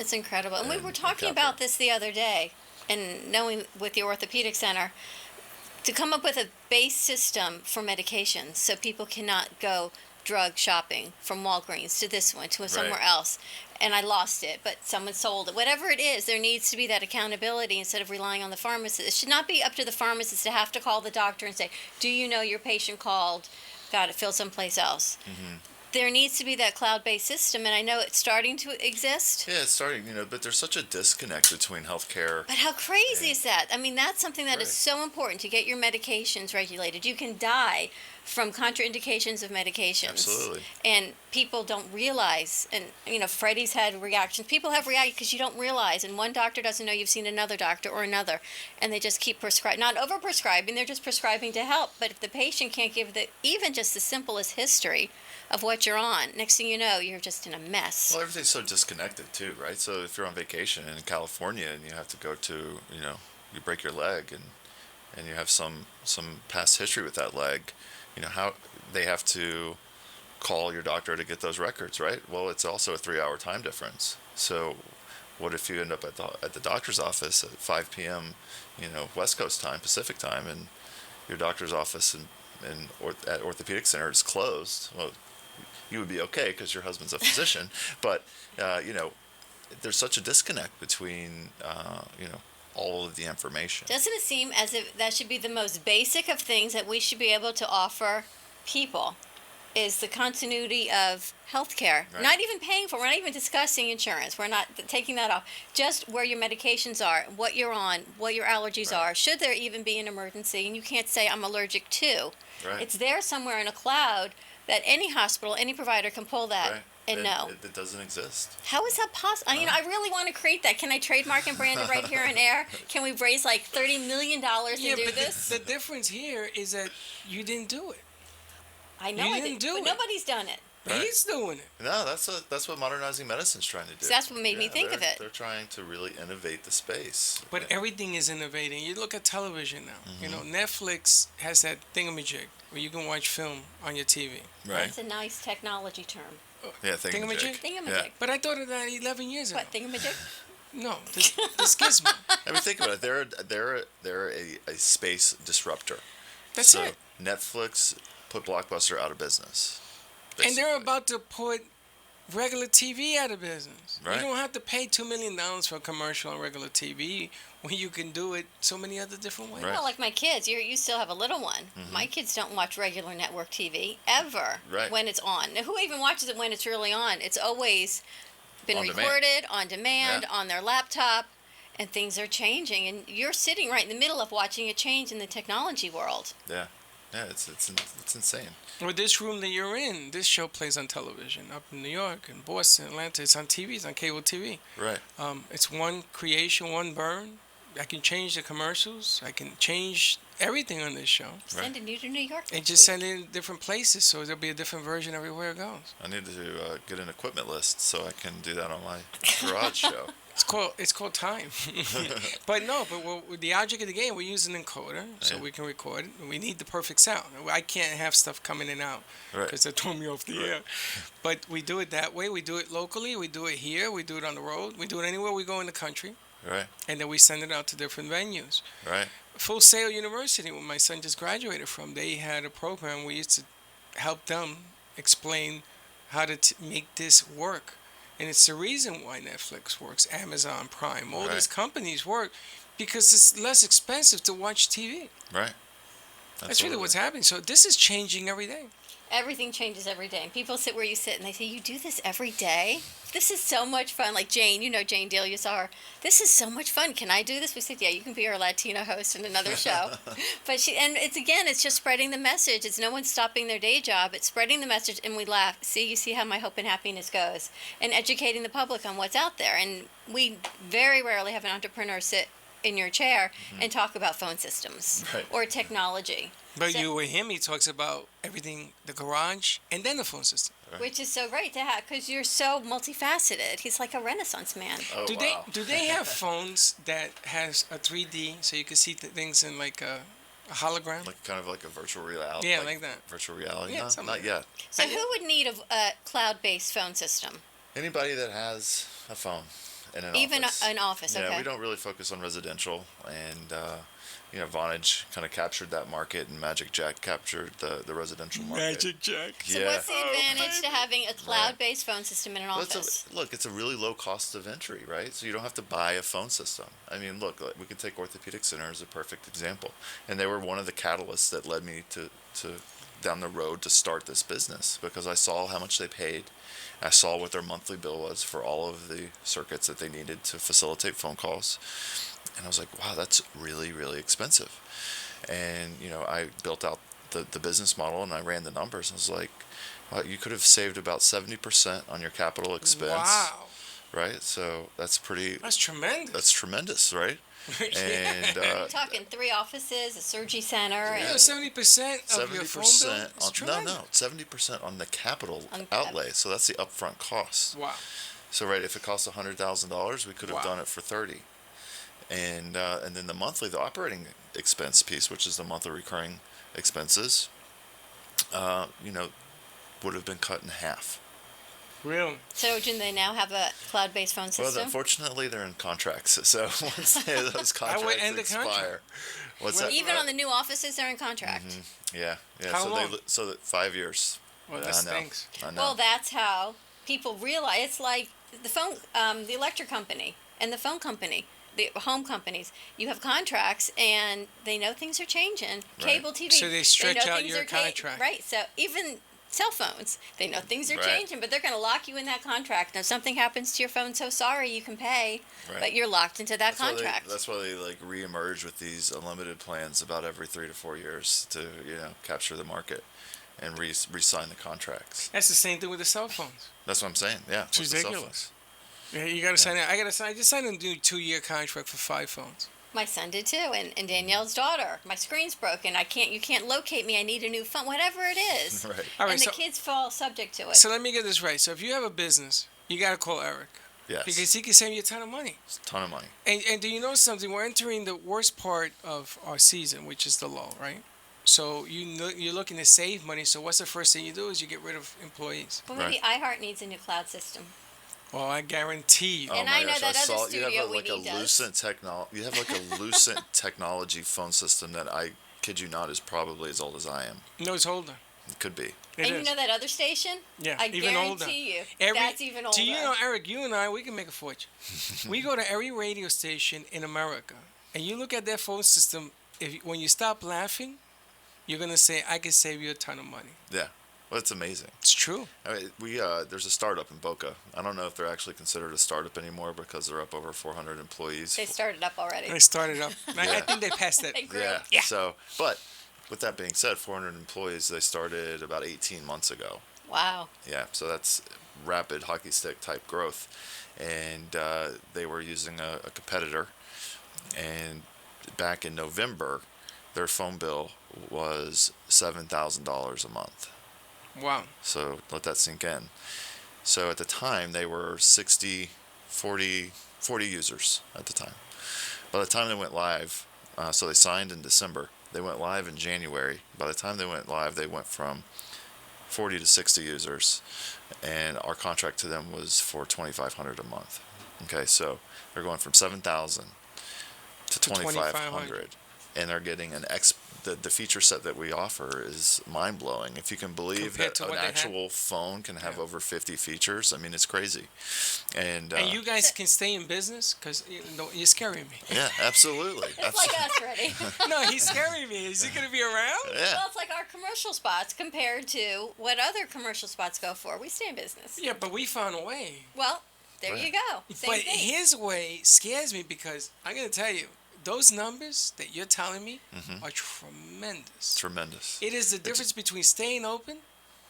It's incredible. And we were talking about this the other day, and knowing with the orthopedic center, to come up with a base system for medications so people cannot go drug shopping from Walgreens to this one to somewhere else. And I lost it, but someone sold it. Whatever it is, there needs to be that accountability instead of relying on the pharmacist. It should not be up to the pharmacist to have to call the doctor and say, do you know your patient called, got it filled someplace else? There needs to be that cloud-based system, and I know it's starting to exist. Yeah, it's starting, but there's such a disconnect between healthcare. But how crazy is that? I mean, that's something that is so important to get your medications regulated. You can die from contraindications of medications. Absolutely. And people don't realize, and Freddie's had reactions. People have reacted because you don't realize, and one doctor doesn't know you've seen another doctor or another, and they just keep prescribing, not over-prescribing, they're just prescribing to help. But if the patient can't give even just the simplest history of what you're on, next thing you know, you're just in a mess. Well, everything's so disconnected too, right? So if you're on vacation in California and you have to go to, you break your leg and you have some past history with that leg, how they have to call your doctor to get those records, right? Well, it's also a 3-hour time difference. So what if you end up at the doctor's office at 5 p.m., West Coast time, Pacific time, and your doctor's office at orthopedic center is closed? Well, you would be okay because your husband's a physician, but there's such a disconnect between all of the information. Doesn't it seem as if that should be the most basic of things that we should be able to offer people, is the continuity of healthcare? Right. Not even paying for, we're not even discussing insurance, we're not taking that off, just where your medications are, what you're on, what your allergies are, should there even be an emergency, and you can't say I'm allergic to. Right. It's there somewhere in a cloud that any hospital, any provider can pull that and know. It doesn't exist. How is that possible? I really want to create that. Can I trademark and brand it right here on air? Can we raise like $30 million and do this? The difference here is that you didn't do it. I know You I didn't did, do but it. nobody's done it. Right. He's doing it. No, that's what Modernizing Medicine's trying to do. So that's what made me think of it. They're trying to really innovate the space. But everything is innovating. You look at television now. Mm-hmm. Netflix has that thingamajig where you can watch film on your TV. Right. That's a nice technology term. Yeah, thingamajig. Thingamajig. Yeah. But I thought of that 11 years ago. What, thingamajig? No, the Gizmo. I mean, think about it. They're a space disruptor. That's so it. Netflix put Blockbuster out of business. And they're about to put regular TV out of business. Right. You don't have to pay $2 million for a commercial on regular TV when you can do it so many other different ways. Well, like my kids, you still have a little one. Mm-hmm. My kids don't watch regular network TV ever Right. when it's on. Now, who even watches it when it's really on? It's always been On demand. recorded on demand Yeah. on their laptop. And things are changing, and you're sitting right in the middle of watching a change in the technology world. Yeah, yeah, it's insane. Well, this room that you're in, this show plays on television up in New York and Boston, Atlanta. It's on TV. It's on cable TV. Right. It's one creation, one burn. I can change the commercials. I can change everything on this show. Sending you to New York. And just send it in different places, so there'll be a different version everywhere it goes. I need to get an equipment list so I can do that on my garage show. It's called time. But the object of the game, we're using an encoder so we can record. We need the perfect sound. I can't have stuff coming in and out because they throw me off the air. But we do it that way. We do it locally. We do it here. We do it on the road. We do it anywhere we go in the country. Right. And then we send it out to different venues. Right. Full Sail University, where my son just graduated from, they had a program we used to help them explain how to make this work. And it's the reason why Netflix works, Amazon Prime, all these companies work, because it's less expensive to watch TV. Right. That's really what's happening. So this is changing every day. Everything changes every day. And people sit where you sit and they say, you do this every day? This is so much fun. Like Jane, you know Jane Deal, you saw her. This is so much fun. Can I do this? We said, yeah, you can be our Latina host in another show. It's just spreading the message. It's no one stopping their day job. It's spreading the message, and we laugh. You see how my hope and happiness goes. And educating the public on what's out there. And we very rarely have an entrepreneur sit in your chair and talk about phone systems or technology. But you with him, he talks about everything, the garage, and then the phone system. Which is so great to have, because you're so multifaceted. He's like a Renaissance man. Oh, Do they have phones that has a 3D, so you can see things in like a hologram? Like kind of like a virtual reality. Yeah, like that. Virtual reality. Yeah, No, not yet. So who would need a cloud-based phone system? Anybody that has a phone in an Even office. an office, okay. Yeah, we don't really focus on residential, and Vonage kind of captured that market, and Magic Jack captured the residential market. Magic Jack. So what's the advantage to having a cloud-based phone system in an Well, office? it's a really low cost of entry, right? So you don't have to buy a phone system. I mean, look, we can take Orthopedic Center as a perfect example, and they were one of the catalysts that led me to down the road to start this business, because I saw how much they paid. I saw what their monthly bill was for all of the circuits that they needed to facilitate phone calls. And I was like, wow, that's really, really expensive. And, I built out the business model, and I ran the numbers. I was like, wow, you could have saved about 70% on your capital expense. Wow. Right? So that's tremendous. That's tremendous, right? And You're talking 3 offices, a surgery center. Yeah, 70% of your phone bill. No, 70% on the capital outlay. So that's the upfront cost. Wow. So if it costs $100,000, we could have done it for 30. And then the operating expense piece, which is the monthly recurring expenses, would have been cut in half. Really? So do they now have a cloud-based phone system? Well, unfortunately, they're in contracts. So once those contracts expire, Even on the new offices, they're in contract. Mm-hmm. Yeah. How long? So 5 years. Well, that stinks. I know. Well, that's how people realize. It's like the phone, the electric company and the phone company, the home companies. You have contracts, and they know things are changing. Cable TV. So they stretch know out things your are contract. Right. So even cell phones, they know things are Right. changing, but they're going to lock you in that contract. Now, if something happens to your phone, so sorry, you can pay, but you're locked into that contract. That's why they reemerge with these unlimited plans about every 3 to 4 years to capture the market and re-sign the contracts. That's the same thing with the cell phones. That's what I'm saying. Yeah, It's with the cell ridiculous. Yeah, you got to sign it. I just signed a new 2-year contract for 5 phones. My son did too, and Danielle's daughter. My screen's broken. You can't locate me. I need a new phone. Whatever it is. Right. All right, and the kids fall subject to it. So let me get this right. So if you have a business, you got to call Eric. Yes. Because he can save you a ton of money. It's a ton of money. And do you know something? We're entering the worst part of our season, which is the lull, right? So you're looking to save money. So what's the first thing you do is you get rid of employees. Well, maybe iHeart needs a new cloud system. Well, I guarantee you. And I know that other studio you have we need You have a Lucent technology phone system that I kid you not is probably as old as I am. No, it's older. It could be. And you know that other station? Yeah, I even older. guarantee you, Every, that's even older. Do you know, Eric, you and I, we can make a fortune. We go to every radio station in America, and you look at their phone system, when you stop laughing, you're going to say, I can save you a ton of money. Yeah. Well, it's amazing. It's true. I mean, there's a startup in Boca. I don't know if they're actually considered a startup anymore because they're up over 400 employees. They started up already. They started up. I Yeah. think they passed it. They grew. Yeah. So, but with that being said, 400 employees. They started about 18 months ago. Wow. Yeah. So that's rapid hockey stick type growth, and they were using a competitor, and back in November, their phone bill was $7,000 a month. Wow. So let that sink in. So at the time, they were 40 users at the time. By the time they went live, so they signed in December. They went live in January. By the time they went live, they went from 40 to 60 users, and our contract to them was for $2,500 a month. Okay, so they're going from 7,000 to 2,500, and they're getting the feature set that we offer is mind blowing. If you can believe Compared that to an what they had? actual phone can have over 50 features, I mean, it's crazy. And you guys can stay in business because you're scaring me. yeah, absolutely. It's like us, Freddy. No, he's scaring me. Is he going to be around? Yeah. Well, it's like our commercial spots compared to what other commercial spots go for. We stay in business. Yeah, but we found a way. Well, there Right. you go. Same But thing. his way scares me because I'm going to tell you, those numbers that you're telling me are tremendous. Tremendous. It is the difference between staying open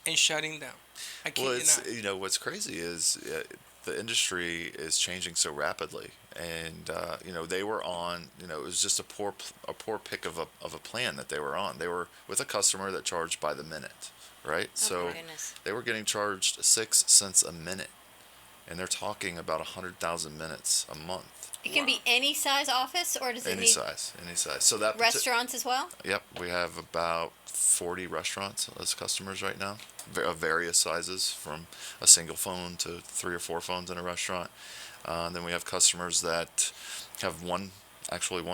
and shutting down. I kid Well, you it's, not. what's crazy is the industry is changing so rapidly, and they were on, it was just a poor pick of a plan that they were on. They were with a customer that charged by the minute, right? So my goodness. they were getting charged 6 cents a minute, and they're talking about 100,000 minutes a month. It can be any size office, or does it Any need size. So that restaurants as well? Yep, we have about 40 restaurants as customers right now, of various sizes, from a single phone to 3 or 4 phones in a restaurant. Then we have customers that have one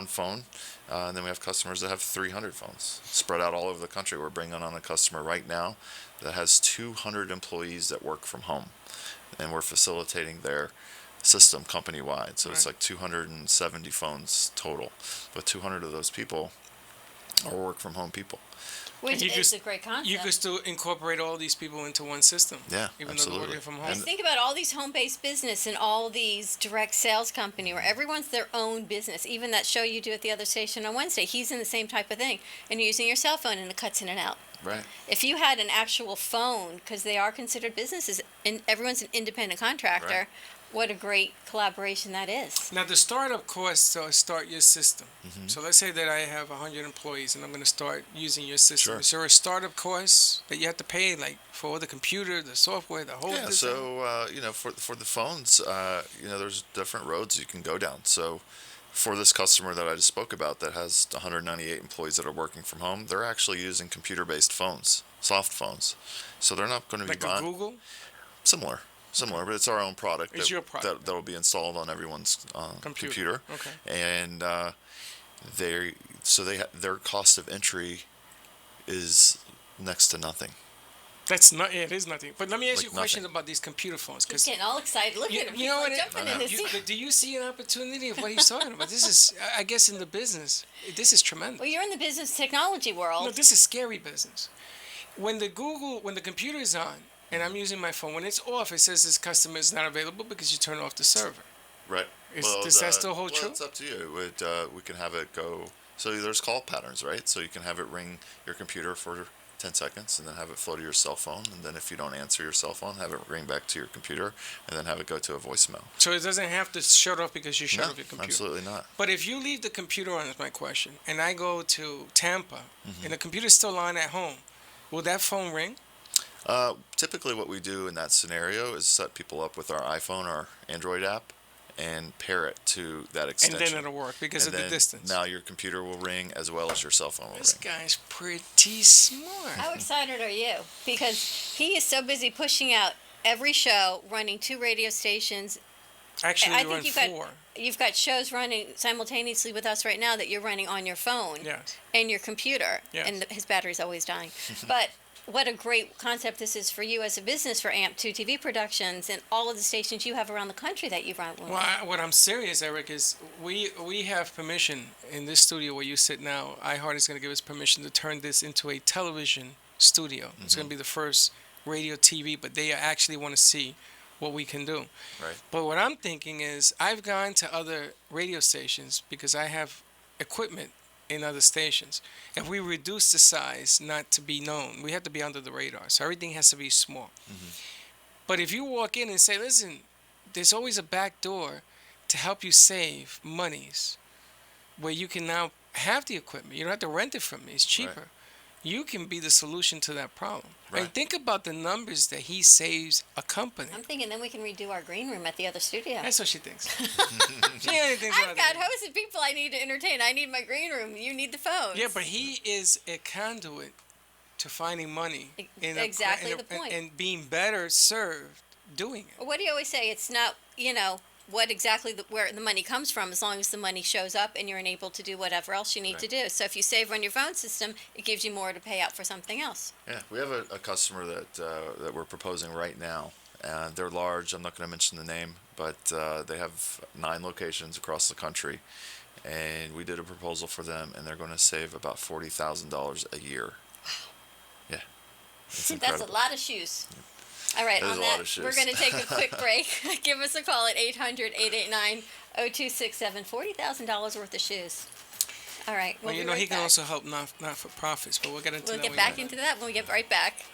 phone, and then we have customers that have 300 phones spread out all over the country. We're bringing on a customer right now that has 200 employees that work from home, and we're facilitating their system company-wide. So it's like 270 phones total, but 200 of those people are work-from-home people. Which You is could- a great concept. You could still incorporate all these people into one system. Yeah, even absolutely. though they're working from home. Just think about all these home-based business and all these direct sales company where everyone's their own business. Even that show you do at the other station on Wednesday, he's in the same type of thing. And you're using your cell phone and it cuts in and out. Right. If you had an actual phone, because they are considered businesses, and everyone's an independent contractor, Right. what a great collaboration that is. Now, the startup costs to start your system. Mm-hmm. So let's say that I have 100 employees and I'm going to start using your system. Sure. Is there a startup cost that you have to pay, like for the computer, the software, the whole Yeah, this so for the phones, there's different roads you can go down. So for this customer that I just spoke about that has 198 employees that are working from home, they're actually using computer-based phones, soft phones. So they're not going to be like a buying Google? similar, but it's our own product. It's your product. That'll be installed on everyone's computer. Okay. And their cost of entry is next to nothing. That's not. Yeah, it is nothing. But let me ask Like you a question nothing. about these computer phones. He's getting all excited. Look at him. You know what? He's like jumping in his seat. Do you see an opportunity of what he's talking about? This is, I guess, in the business. This is tremendous. Well, you're in the business technology world. No, this is scary business. When the computer is on and I'm using my phone, when it's off, it says this customer is not available because you turn off the server. Right. Does that still hold true? It's up to you. We can have it go. So there's call patterns, right? So you can have it ring your computer for 10 seconds and then have it flow to your cell phone. And then if you don't answer your cell phone, have it ring back to your computer and then have it go to a voicemail. So it doesn't have to shut off because you shut No, off your computer. absolutely not. But if you leave the computer on, is my question, and I go to Tampa Mm-hmm. and the computer's still on at home, will that phone ring? Typically what we do in that scenario is set people up with our iPhone or Android app and pair it to that extension. And then it'll work because And of the then distance. Now your computer will ring as well as your cell phone will This ring. guy's pretty smart. How excited are you? Because he is so busy pushing out every show, running 2 radio stations. Actually, I we run think 4. You've got shows running simultaneously with us right now that you're running on your phone Yes. and your computer, Yes. and his battery's always dying. But what a great concept this is for you as a business for AMP2 TV Productions and all of the stations you have around the country that you run. Well, what I'm serious, Eric, is we have permission in this studio where you sit now. iHeart is going to give us permission to turn this into a television studio. It's going to be the first radio TV, but they actually want to see what we can do. Right. But what I'm thinking is I've gone to other radio stations because I have equipment in other stations. If we reduce the size not to be known, we have to be under the radar. So everything has to be small. But if you walk in and say, listen, there's always a back door to help you save monies where you can now have the equipment. You don't have to rent it from me. It's cheaper. You can be the solution to that problem. And think about the numbers that he saves a company. I'm thinking then we can redo our green room at the other studio. That's what she thinks. She only thinks I've about got it. hosts and people I need to entertain. I need my green room. You need the phones. Yeah, but he is a conduit to finding money. Exactly the point. And being better served doing it. What do you always say? It's not, what exactly where the money comes from, as long as the money shows up and you're enabled to do whatever else you need to do. So if you save on your phone system, it gives you more to pay out for something else. Yeah, we have a customer that we're proposing right now. They're large. I'm not going to mention the name, but they have 9 locations across the country. And we did a proposal for them, and they're going to save about $40,000 a year. Wow. Yeah. It's That's a lot of shoes. All right, on that, we're going to take a quick break. Give us a call at 800-889-0267. $40,000 worth of shoes. All right, Well, we'll be right he can back. also help not-for-profits, but we'll get into that. We'll get back into that when we get right back.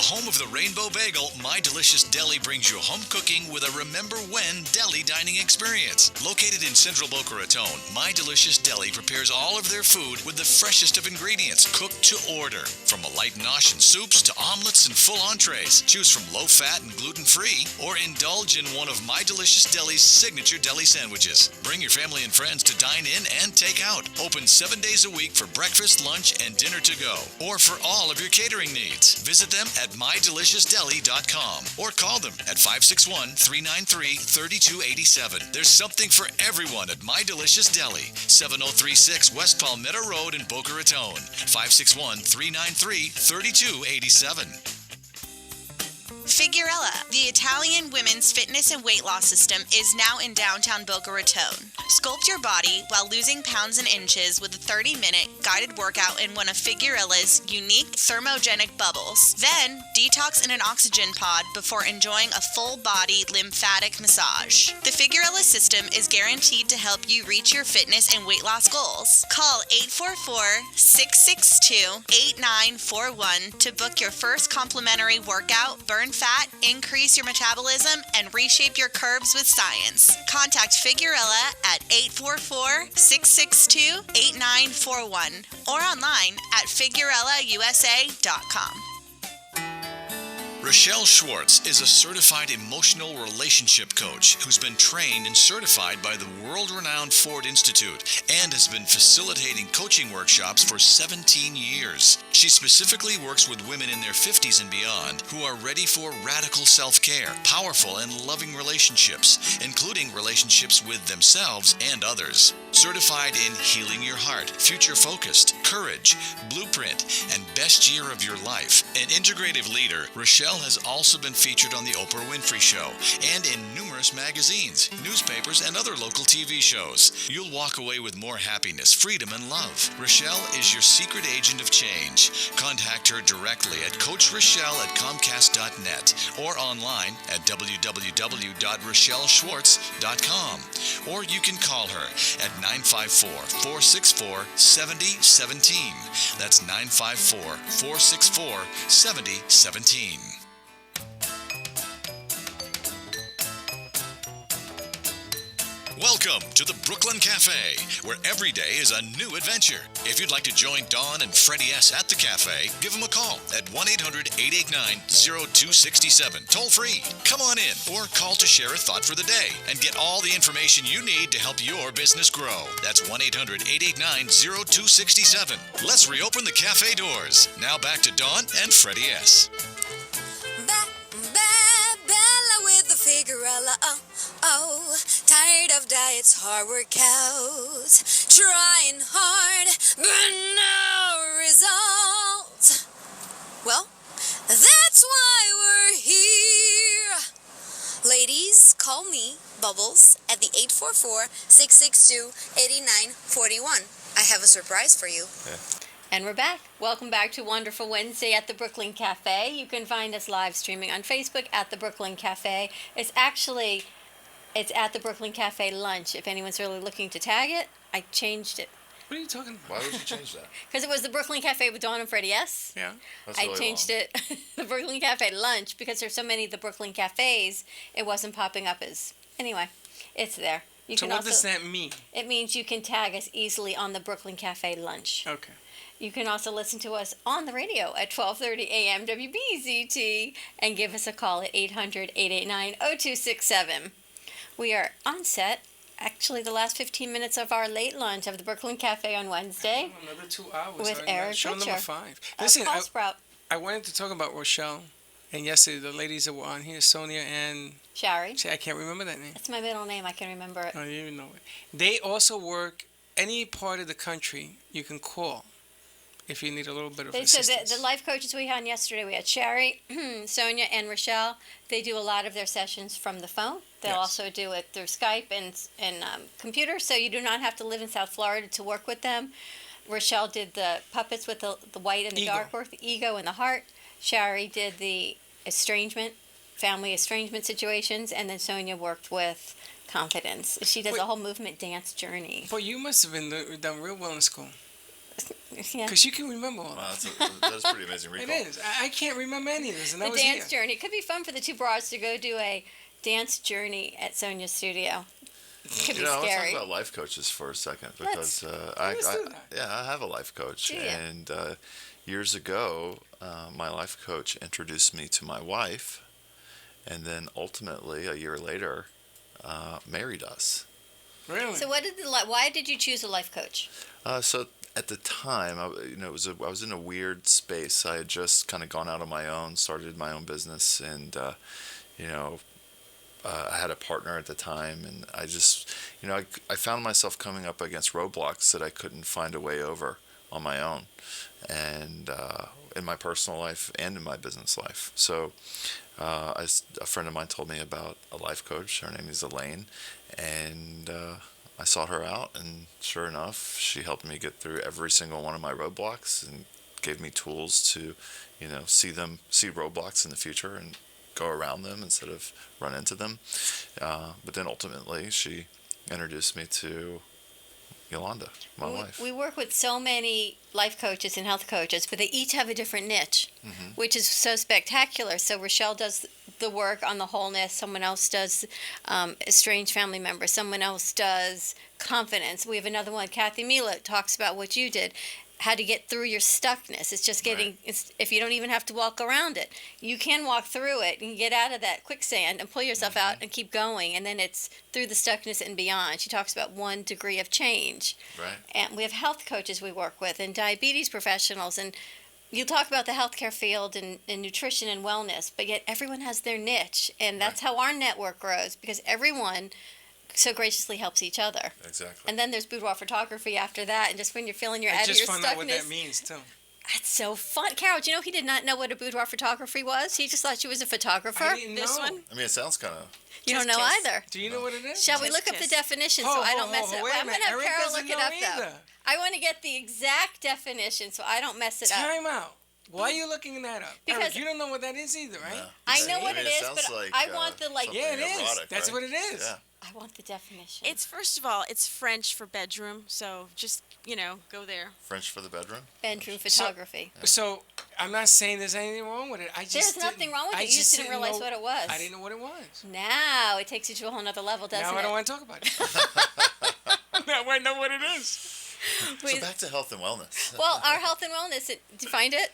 Home of the Rainbow Bagel, My Delicious Deli brings you home cooking with a Remember When deli dining experience. Located in central Boca Raton, My Delicious Deli prepares all of their food with the freshest of ingredients, cooked to order. From a light nosh and soups to omelets and full entrees, choose from low-fat and gluten-free, or indulge in one of My Delicious Deli's signature deli sandwiches. Bring your family and friends to dine in and take out. Open 7 days a week for breakfast, lunch, and dinner to go, or for all of your catering needs. Visit them at mydeliciousdeli.com or call them at 561-393-3287. There's something for everyone at My Delicious Deli, 7036 West Palmetto Road in Boca Raton, 561-393-3287. Figurella, the Italian women's fitness and weight loss system, is now in downtown Boca Raton. Sculpt your body while losing pounds and inches with a 30-minute guided workout in one of Figurella's unique thermogenic bubbles. Then, detox in an oxygen pod before enjoying a full-body lymphatic massage. The Figurella system is guaranteed to help you reach your fitness and weight loss goals. Call 844-662-8941 to book your first complimentary workout, burn fat, increase your metabolism, and reshape your curves with science. Contact Figurella at 844-662-8941 or online at figurellausa.com. Rochelle Schwartz is a certified emotional relationship coach who's been trained and certified by the world-renowned Ford Institute and has been facilitating coaching workshops for 17 years. She specifically works with women in their 50s and beyond who are ready for radical self-care, powerful and loving relationships, including relationships with themselves and others. Certified in Healing Your Heart, Future Focused, Courage, Blueprint, and Best Year of Your Life. An integrative leader, Rochelle has also been featured on The Oprah Winfrey Show and in numerous magazines, newspapers, and other local TV shows. You'll walk away with more happiness, freedom, and love. Rochelle is your secret agent of change. Contact her directly at CoachRochelle@Comcast.net or online at www.rochelleschwartz.com. Or you can call her at 954-464-7017. That's 954-464-7017. Welcome to the Brooklyn Cafe, where every day is a new adventure. If you'd like to join Dawn and Freddy S. at the cafe, give them a call at 1-800-889-0267, toll free. Come on in or call to share a thought for the day and get all the information you need to help your business grow. That's 1-800-889-0267. Let's reopen the cafe doors. Now back to Dawn and Freddy S. Bella with the Figurella, tired of diets, hard workouts, trying hard, but no results. Well, that's why we're here. call me, Bubbles, at the 844-662-8941. I have a surprise for you. And we're back. Welcome back to Wonderful Wednesday at the Brooklyn Cafe. You can find us live streaming on Facebook at the Brooklyn Cafe. It's at the Brooklyn Cafe Lunch. If anyone's really looking to tag it, I changed it. What are you talking about? Why would you change that? Because it was the Brooklyn Cafe with Dawn and Freddie, yes? Yeah. That's I really changed long. it, the Brooklyn Cafe Lunch, because there's so many of the Brooklyn Cafes, it wasn't popping up as... Anyway, it's there. You So can what also, does that mean? It means you can tag us easily on the Brooklyn Cafe Lunch. Okay. You can also listen to us on the radio at 12:30 a.m. WBZT and give us a call at 800-889-0267. We are on set, actually the last 15 minutes of our late lunch of the Brooklyn Cafe on Wednesday. Another 2 hours. With already. Eric Show Butcher number 5. of Listen, Call Sprout. I wanted to talk about Rochelle. And yesterday, the ladies that were on here, Sonia and... Shari. I can't remember that name. That's my middle name. I can remember it. I don't even know it. They also work any part of the country you can call if you need a little bit of They said assistance. that the life coaches we had yesterday, we had Sherry, Sonia, and Rochelle. They do a lot of their sessions from the phone. They'll Yes. also do it through Skype and computer, so you do not have to live in South Florida to work with them. Rochelle did the puppets with the white and the Ego. dark work, the ego and the heart. Sherry did the family estrangement situations, and then Sonia worked with confidence. She does Wait. a whole movement dance journey. But you must have done real well in school. Yeah. Because you can remember all Wow, that. that's a pretty amazing recall. It is. I can't remember any of this, and I The was dance here. journey. It could be fun for the two broads to go do a dance journey at Sonia's studio. It could You be know, I want to scary. talk about life coaches for a second Let's- because let's do that. I have a life coach, Do ya? and years ago, my life coach introduced me to my wife, and then ultimately a year later, married us. Really? So why did you choose a life coach? So at the time, I was in a weird space. I had just kind of gone out on my own, started my own business, and I had a partner at the time, and I just, I found myself coming up against roadblocks that I couldn't find a way over on my own, and in my personal life and in my business life. So a friend of mine told me about a life coach. Her name is Elaine, and I sought her out, and sure enough, she helped me get through every single one of my roadblocks and gave me tools to, see roadblocks in the future and go around them instead of run into them. But then ultimately, she introduced me to Yolanda, my wife. We work with so many life coaches and health coaches, but they each have a different niche, which is so spectacular. So Rochelle does the work on the wholeness. Someone else does estranged family members. Someone else does confidence. We have another one, Kathy Mila, talks about what you did. How to get through your stuckness. It's just getting, if you don't even have to walk around it. You can walk through it and get out of that quicksand and pull yourself out and keep going. And then it's through the stuckness and beyond. She talks about 1 degree of change. Right. And we have health coaches we work with and diabetes professionals. And you talk about the healthcare field and nutrition and wellness, but yet everyone has their niche. And that's how our network grows, because everyone so graciously helps each other. Exactly. And then there's boudoir photography after that, and just when you're feeling your I out of just your found out what that stuckness. means, too. That's so fun. Carol, do you know he did not know what a boudoir photography was? He just thought she was a photographer. I didn't This know. one? I mean, it sounds kind of... You don't know either. Do you know what it is? Shall we Kiss, look up the kiss. definition so Ho, I ho, don't mess ho, it up? wait a I'm going minute. to have Eric Carol doesn't look it know up, though. either. I want to get the exact definition so I don't mess it up. Time out. Why are you looking that up? Because- Eric, you don't know what that is either, right? I know what I mean, it is, sounds but like, I want the, like, something Yeah, it is. erotic, That's right? what it is. Yeah. I want the definition. It's, first of all, it's French for bedroom, so just, go there. French for the bedroom? Bedroom photography. So I'm not saying there's anything wrong with it. I just There's nothing wrong with I it. You just didn't realize know- what it was. I didn't know what it was. Now it takes you to a whole nother level, doesn't Now it? I don't want to talk about it. Now I know what it is. So back to health and wellness. Well, our health and wellness, did you find it?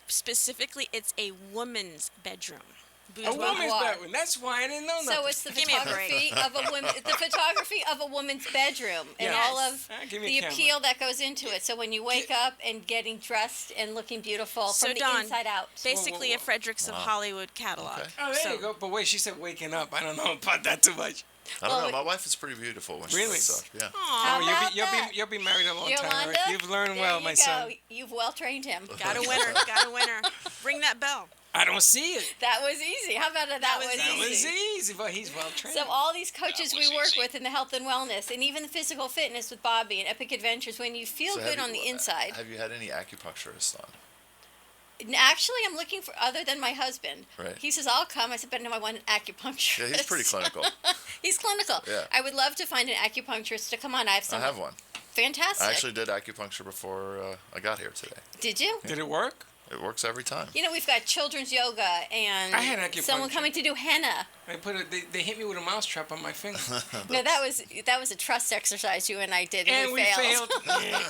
Specifically, it's a woman's bedroom. A Boudoir. woman's bedroom. That's why I didn't know nothing. So it's the Give me a photography of a woman, the photography of a woman's bedroom, and Yes. all of Give me the a camera. appeal that goes into it. So when you wake up and getting dressed and looking beautiful So, from the Dawn, inside out. Basically, a Fredericks of Hollywood catalog. Okay. Oh, there So- you go. But wait, she said waking up. I don't know about that too much. I don't Well, know. My wife is pretty beautiful when she Really? wakes up. Yeah. How Oh, about you'll that? be you'll be married a long time, Yolanda, Eric. You've learned there well, you my go. son. You've well trained him. Got a winner. Got a winner. Ring that bell. I don't see it. That was easy. How about that was That easy? was easy, but he's well trained. So all these coaches we work with in the health and wellness, and even the physical fitness with Bobby and Epic Adventures, when you feel So good on the inside. Have you had any acupuncturists on? Actually, I'm looking for other than my husband. Right. He says I'll come. I said, but no, I want an acupuncturist. Yeah, he's pretty clinical. He's clinical. Yeah. I would love to find an acupuncturist to come on. I have one. Fantastic. I actually did acupuncture before I got here today. Did you? Did it work? It works every time. You know, we've got children's yoga and I had acupuncture. someone coming to do henna. They hit me with a mouse trap on my finger. No, that was a trust exercise you and I did, and we failed. Yeah.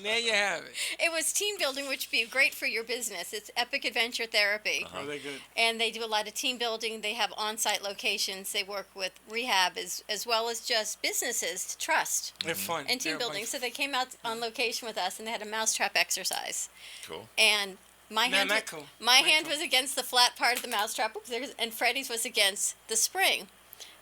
There you have it. It was team building, which would be great for your business. It's Epic Adventure Therapy. Oh, they're good. And they do a lot of team building. They have on-site locations. They work with rehab as well as just businesses to trust. They're fun. And team They're building. like- So they came out on location with us, and they had a mousetrap exercise. Cool. And my No, hand, not cool. my hand was against the flat part of the mousetrap, and Freddy's was against the spring.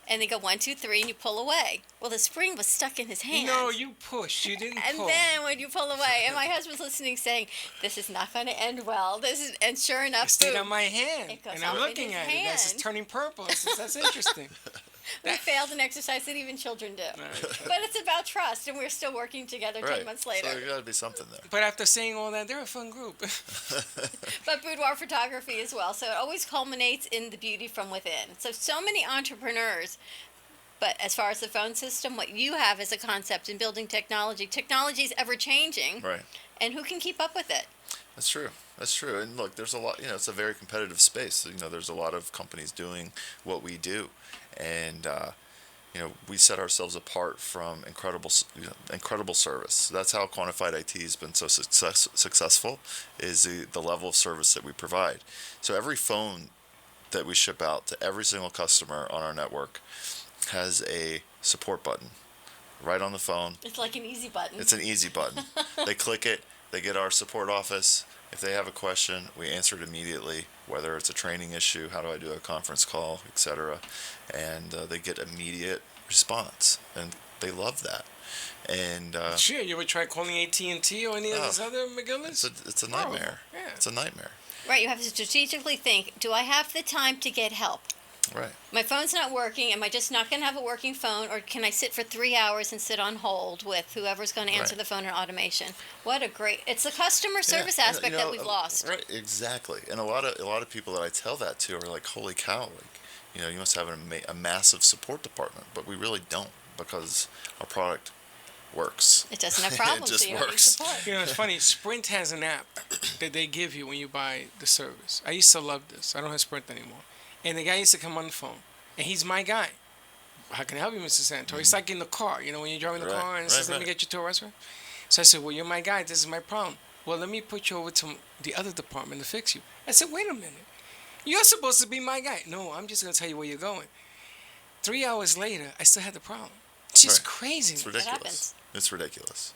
And they go 1, 2, 3, and you pull away. Well, the spring was stuck in his hand. No, you pushed. You didn't And pull. then when you pull away, and my husband's listening, saying, "This is not going to end well." And sure enough, It stayed boom, on my hand, it goes and I'm off in looking his at it. That's just hand. turning purple. That's interesting. We failed an exercise that even children do. But it's about trust, and we're still working together 10 months later. So there got to be something there. But after saying all that, they're a fun group. But boudoir photography as well. So it always culminates in the beauty from within. So many entrepreneurs. But as far as the phone system, what you have as a concept in building technology, technology is ever changing. Right. And who can keep up with it? That's true. That's true. And look, there's a lot, it's a very competitive space. There's a lot of companies doing what we do. And, we set ourselves apart from incredible service. That's how Quantified IT has been so successful, is the level of service that we provide. So every phone that we ship out to every single customer on our network has a support button right on the phone. It's like an easy button. It's an easy button. They click it, they get our support office. If they have a question, we answer it immediately, whether it's a training issue, how do I do a conference call, etc. And they get immediate response, and they love that. And Sure, you ever try calling AT&T or any of those other McGillis? it's a nightmare. Yeah. It's a nightmare. Right, you have to strategically think, do I have the time to get help? Right. My phone's not working. Am I just not going to have a working phone? Or can I sit for 3 hours and sit on hold with whoever's going to answer Right. the phone or automation? What a great... It's the customer service Yeah, aspect that we've lost. Right, exactly. And a lot of people that I tell that to are like, holy cow, you must have a massive support department. But we really don't, because our product works. It doesn't have problems, It just so you don't need works. support. It's funny. Sprint has an app that they give you when you buy the service. I used to love this. I don't have Sprint anymore. And the guy used to come on the phone, and he's my guy. How can I help you, Mr. Santor? It's like in the car, when you're driving the Right, car and it right, says, let me right. get you to a restaurant. So I said, well, you're my guy. This is my problem. Well, let me put you over to the other department to fix you. I said, wait a minute. You're supposed to be my guy. No, I'm just going to tell you where you're going. 3 hours later, I still had the problem. It's just Right. crazy. It's It ridiculous. happens. It's ridiculous.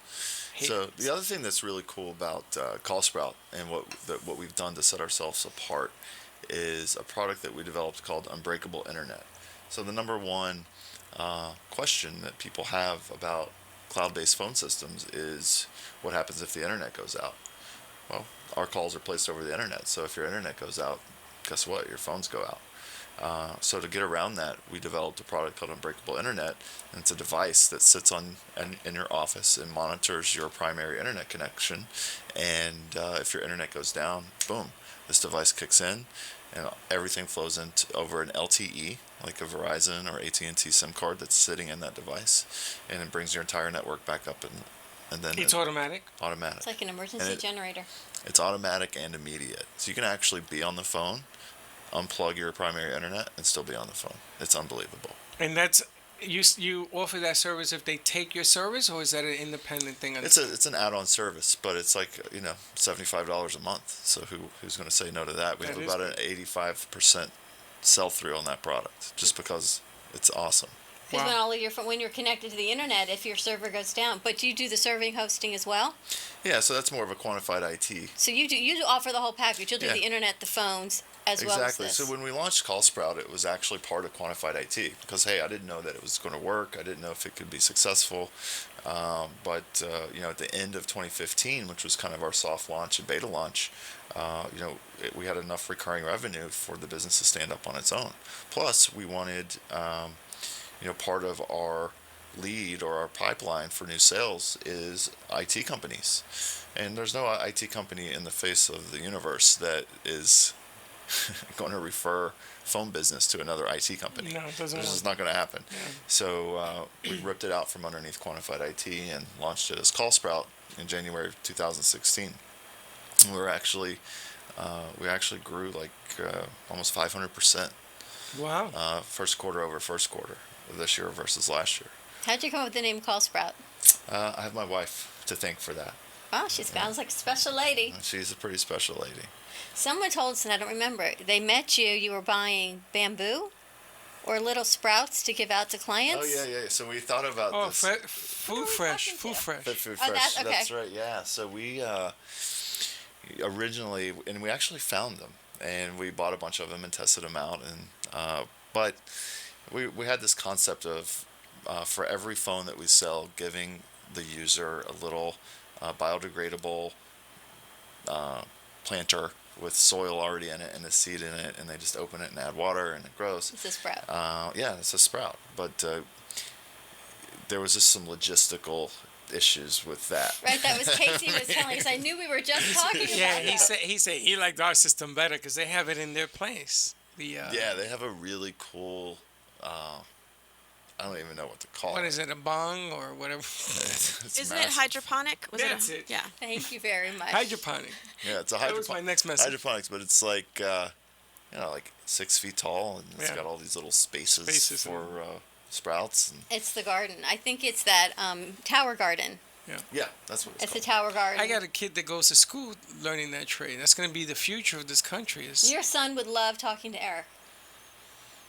Hate So the other thing that's really cool about CallSprout and what we've done to set ourselves apart is a product that we developed called Unbreakable Internet. So the number one question that people have about cloud-based phone systems is, what happens if the internet goes out? Well, our calls are placed over the internet, so if your internet goes out, guess what? Your phones go out. So to get around that, we developed a product called Unbreakable Internet, and it's a device that sits in your office and monitors your primary internet connection. And if your internet goes down, boom, this device kicks in, and everything flows over an LTE, like a Verizon or AT&T SIM card that's sitting in that device, and it brings your entire network back up, and then It's automatic. automatic. It's like an emergency And generator. It's automatic and immediate, so you can actually be on the phone, unplug your primary internet, and still be on the phone. It's unbelievable. And that's, you offer that service if they take your service, or is that an independent thing? It's an add-on service, but it's like $75 a month. So who's going to say no to that? We That have is about an 85% sell-through on that product, just because it's awesome. Because when you're connected to the internet, if your server goes down, but you do the serving hosting as well. Yeah, so that's more of a quantified IT. So you offer the whole package. You'll do Yeah. the internet, the phones, as well as Exactly. this. So when we launched Call Sprout, it was actually part of Quantified IT because, hey, I didn't know that it was going to work. I didn't know if it could be successful. But at the end of 2015, which was kind of our soft launch and beta launch, we had enough recurring revenue for the business to stand up on its own. Plus, we wanted, part of our lead or our pipeline for new sales is IT companies. And there's no IT company in the face of the universe that is going to refer phone business to another IT company. No, it doesn't This work. is not going to happen. Yeah. So we ripped it out from underneath Quantified IT and launched it as Call Sprout in January of 2016. And we actually grew like almost 500%. Wow. First quarter over first quarter of this year versus last year. How'd you come up with the name Call Sprout? I have my wife to thank for that. Oh, she sounds like a special lady. She's a pretty special lady. Someone told us, and I don't remember, they met you were buying bamboo or little sprouts to give out to clients. Oh, yeah. So we thought about this. Food Fresh. Food Fresh. Okay. That's right. Yeah. So we originally, and we actually found them, and we bought a bunch of them and tested them out, and but we had this concept of for every phone that we sell, giving the user a little biodegradable planter with soil already in it and a seed in it, and they just open it and add water and it grows. It's a sprout. Yeah, it's a sprout. But there was just some logistical issues with that. Right, that was Casey was telling us. I knew we were just talking about Yeah, that. he said he liked our system better because they have it in their place. Yeah, they have a really cool. I don't even know what to call it. What is it, a bong or whatever? Isn't it hydroponic? That's it. Yeah. Thank you very much. Hydroponic. Yeah, it's a That was my next message. hydroponics, but it's like like 6 feet tall, and it's got all these little spaces for sprouts. And It's the garden. I think it's that tower garden. yeah, that's what it's It's called. a tower garden. I got a kid that goes to school learning that trade. That's going to be the future of this country. Your son would love talking to Eric.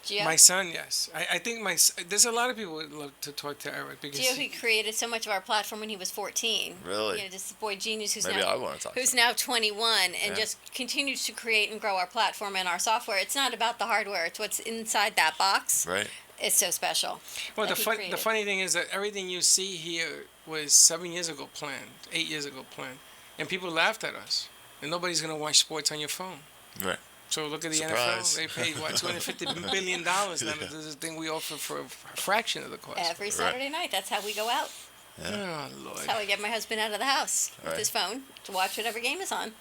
Gio? My son, yes. I think there's a lot of people who would love to talk to Eric because Gio, he created so much of our platform when he was 14. Really? This boy genius who's Maybe now I wanna talk to who's him. now 21 and Yeah. just continues to create and grow our platform and our software. It's not about the hardware; it's what's inside that box. Right. It's so special. Well, that the he created. funny thing is that everything you see here was 7 years ago planned, 8 years ago planned, and people laughed at us. And nobody's gonna watch sports on your phone. Right. So look at the Surprise. NFL. They paid what $250 billion now to do this thing we offer for a fraction of the cost. Every Saturday night, that's how we go out. Oh Lord. That's how I get my husband out of the house with Right. his phone to watch whatever game is on.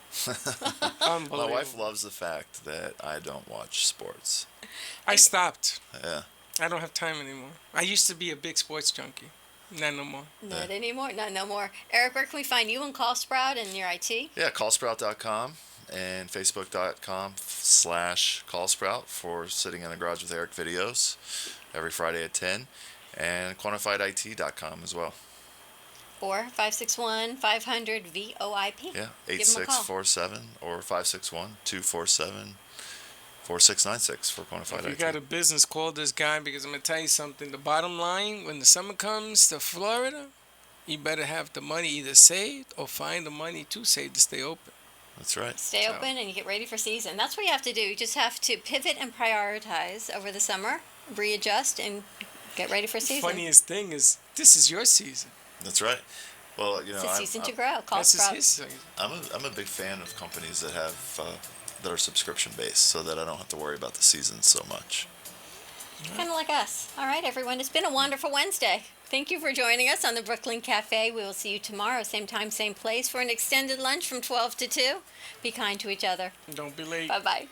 My wife loves the fact that I don't watch sports. I stopped. Yeah. I don't have time anymore. I used to be a big sports junkie. Not no more. Not anymore. No more. Eric, where can we find you on Call Sprout and your IT? Yeah, callsprout.com and facebook.com/callsprout for Sitting in the Garage with Eric videos every Friday at 10, and quantifiedit.com as well. Or 561-500-VOIP. Yeah, Give him a call. 8647 or 561-247-4696 for Quantified If you IT. got a business, call this guy because I'm gonna tell you something. The bottom line, when the summer comes to Florida, you better have the money either saved or find the money to save to stay open. That's right. Stay open and you get ready for season. That's what you have to do. You just have to pivot and prioritize over the summer, readjust, and get ready for season. Funniest thing is, this is your season. That's right. Well, It's a season to grow. Call This is Sprout. his season. I'm a big fan of companies that have that are subscription based, so that I don't have to worry about the season so much. Kind of like us. All right, everyone. It's been a wonderful Wednesday. Thank you for joining us on the Brooklyn Cafe. We will see you tomorrow, same time, same place, for an extended lunch from 12 to 2. Be kind to each other. Don't be late. Bye-bye.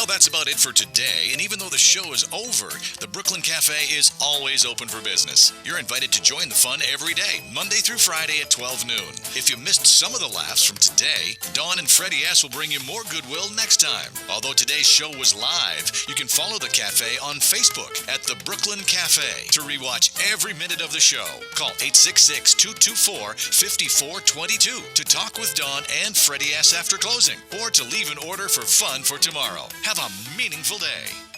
Well, that's about it for today. And even though the show is over, the Brooklyn Cafe is always open for business. You're invited to join the fun every day, Monday through Friday at 12 noon. If you missed some of the laughs from today, Dawn and Freddy S. will bring you more goodwill next time. Although today's show was live, you can follow the cafe on Facebook at the Brooklyn Cafe to rewatch every minute of the show. Call 866-224-5422 to talk with Dawn and Freddy S. after closing, or to leave an order for fun for tomorrow. Have a meaningful day.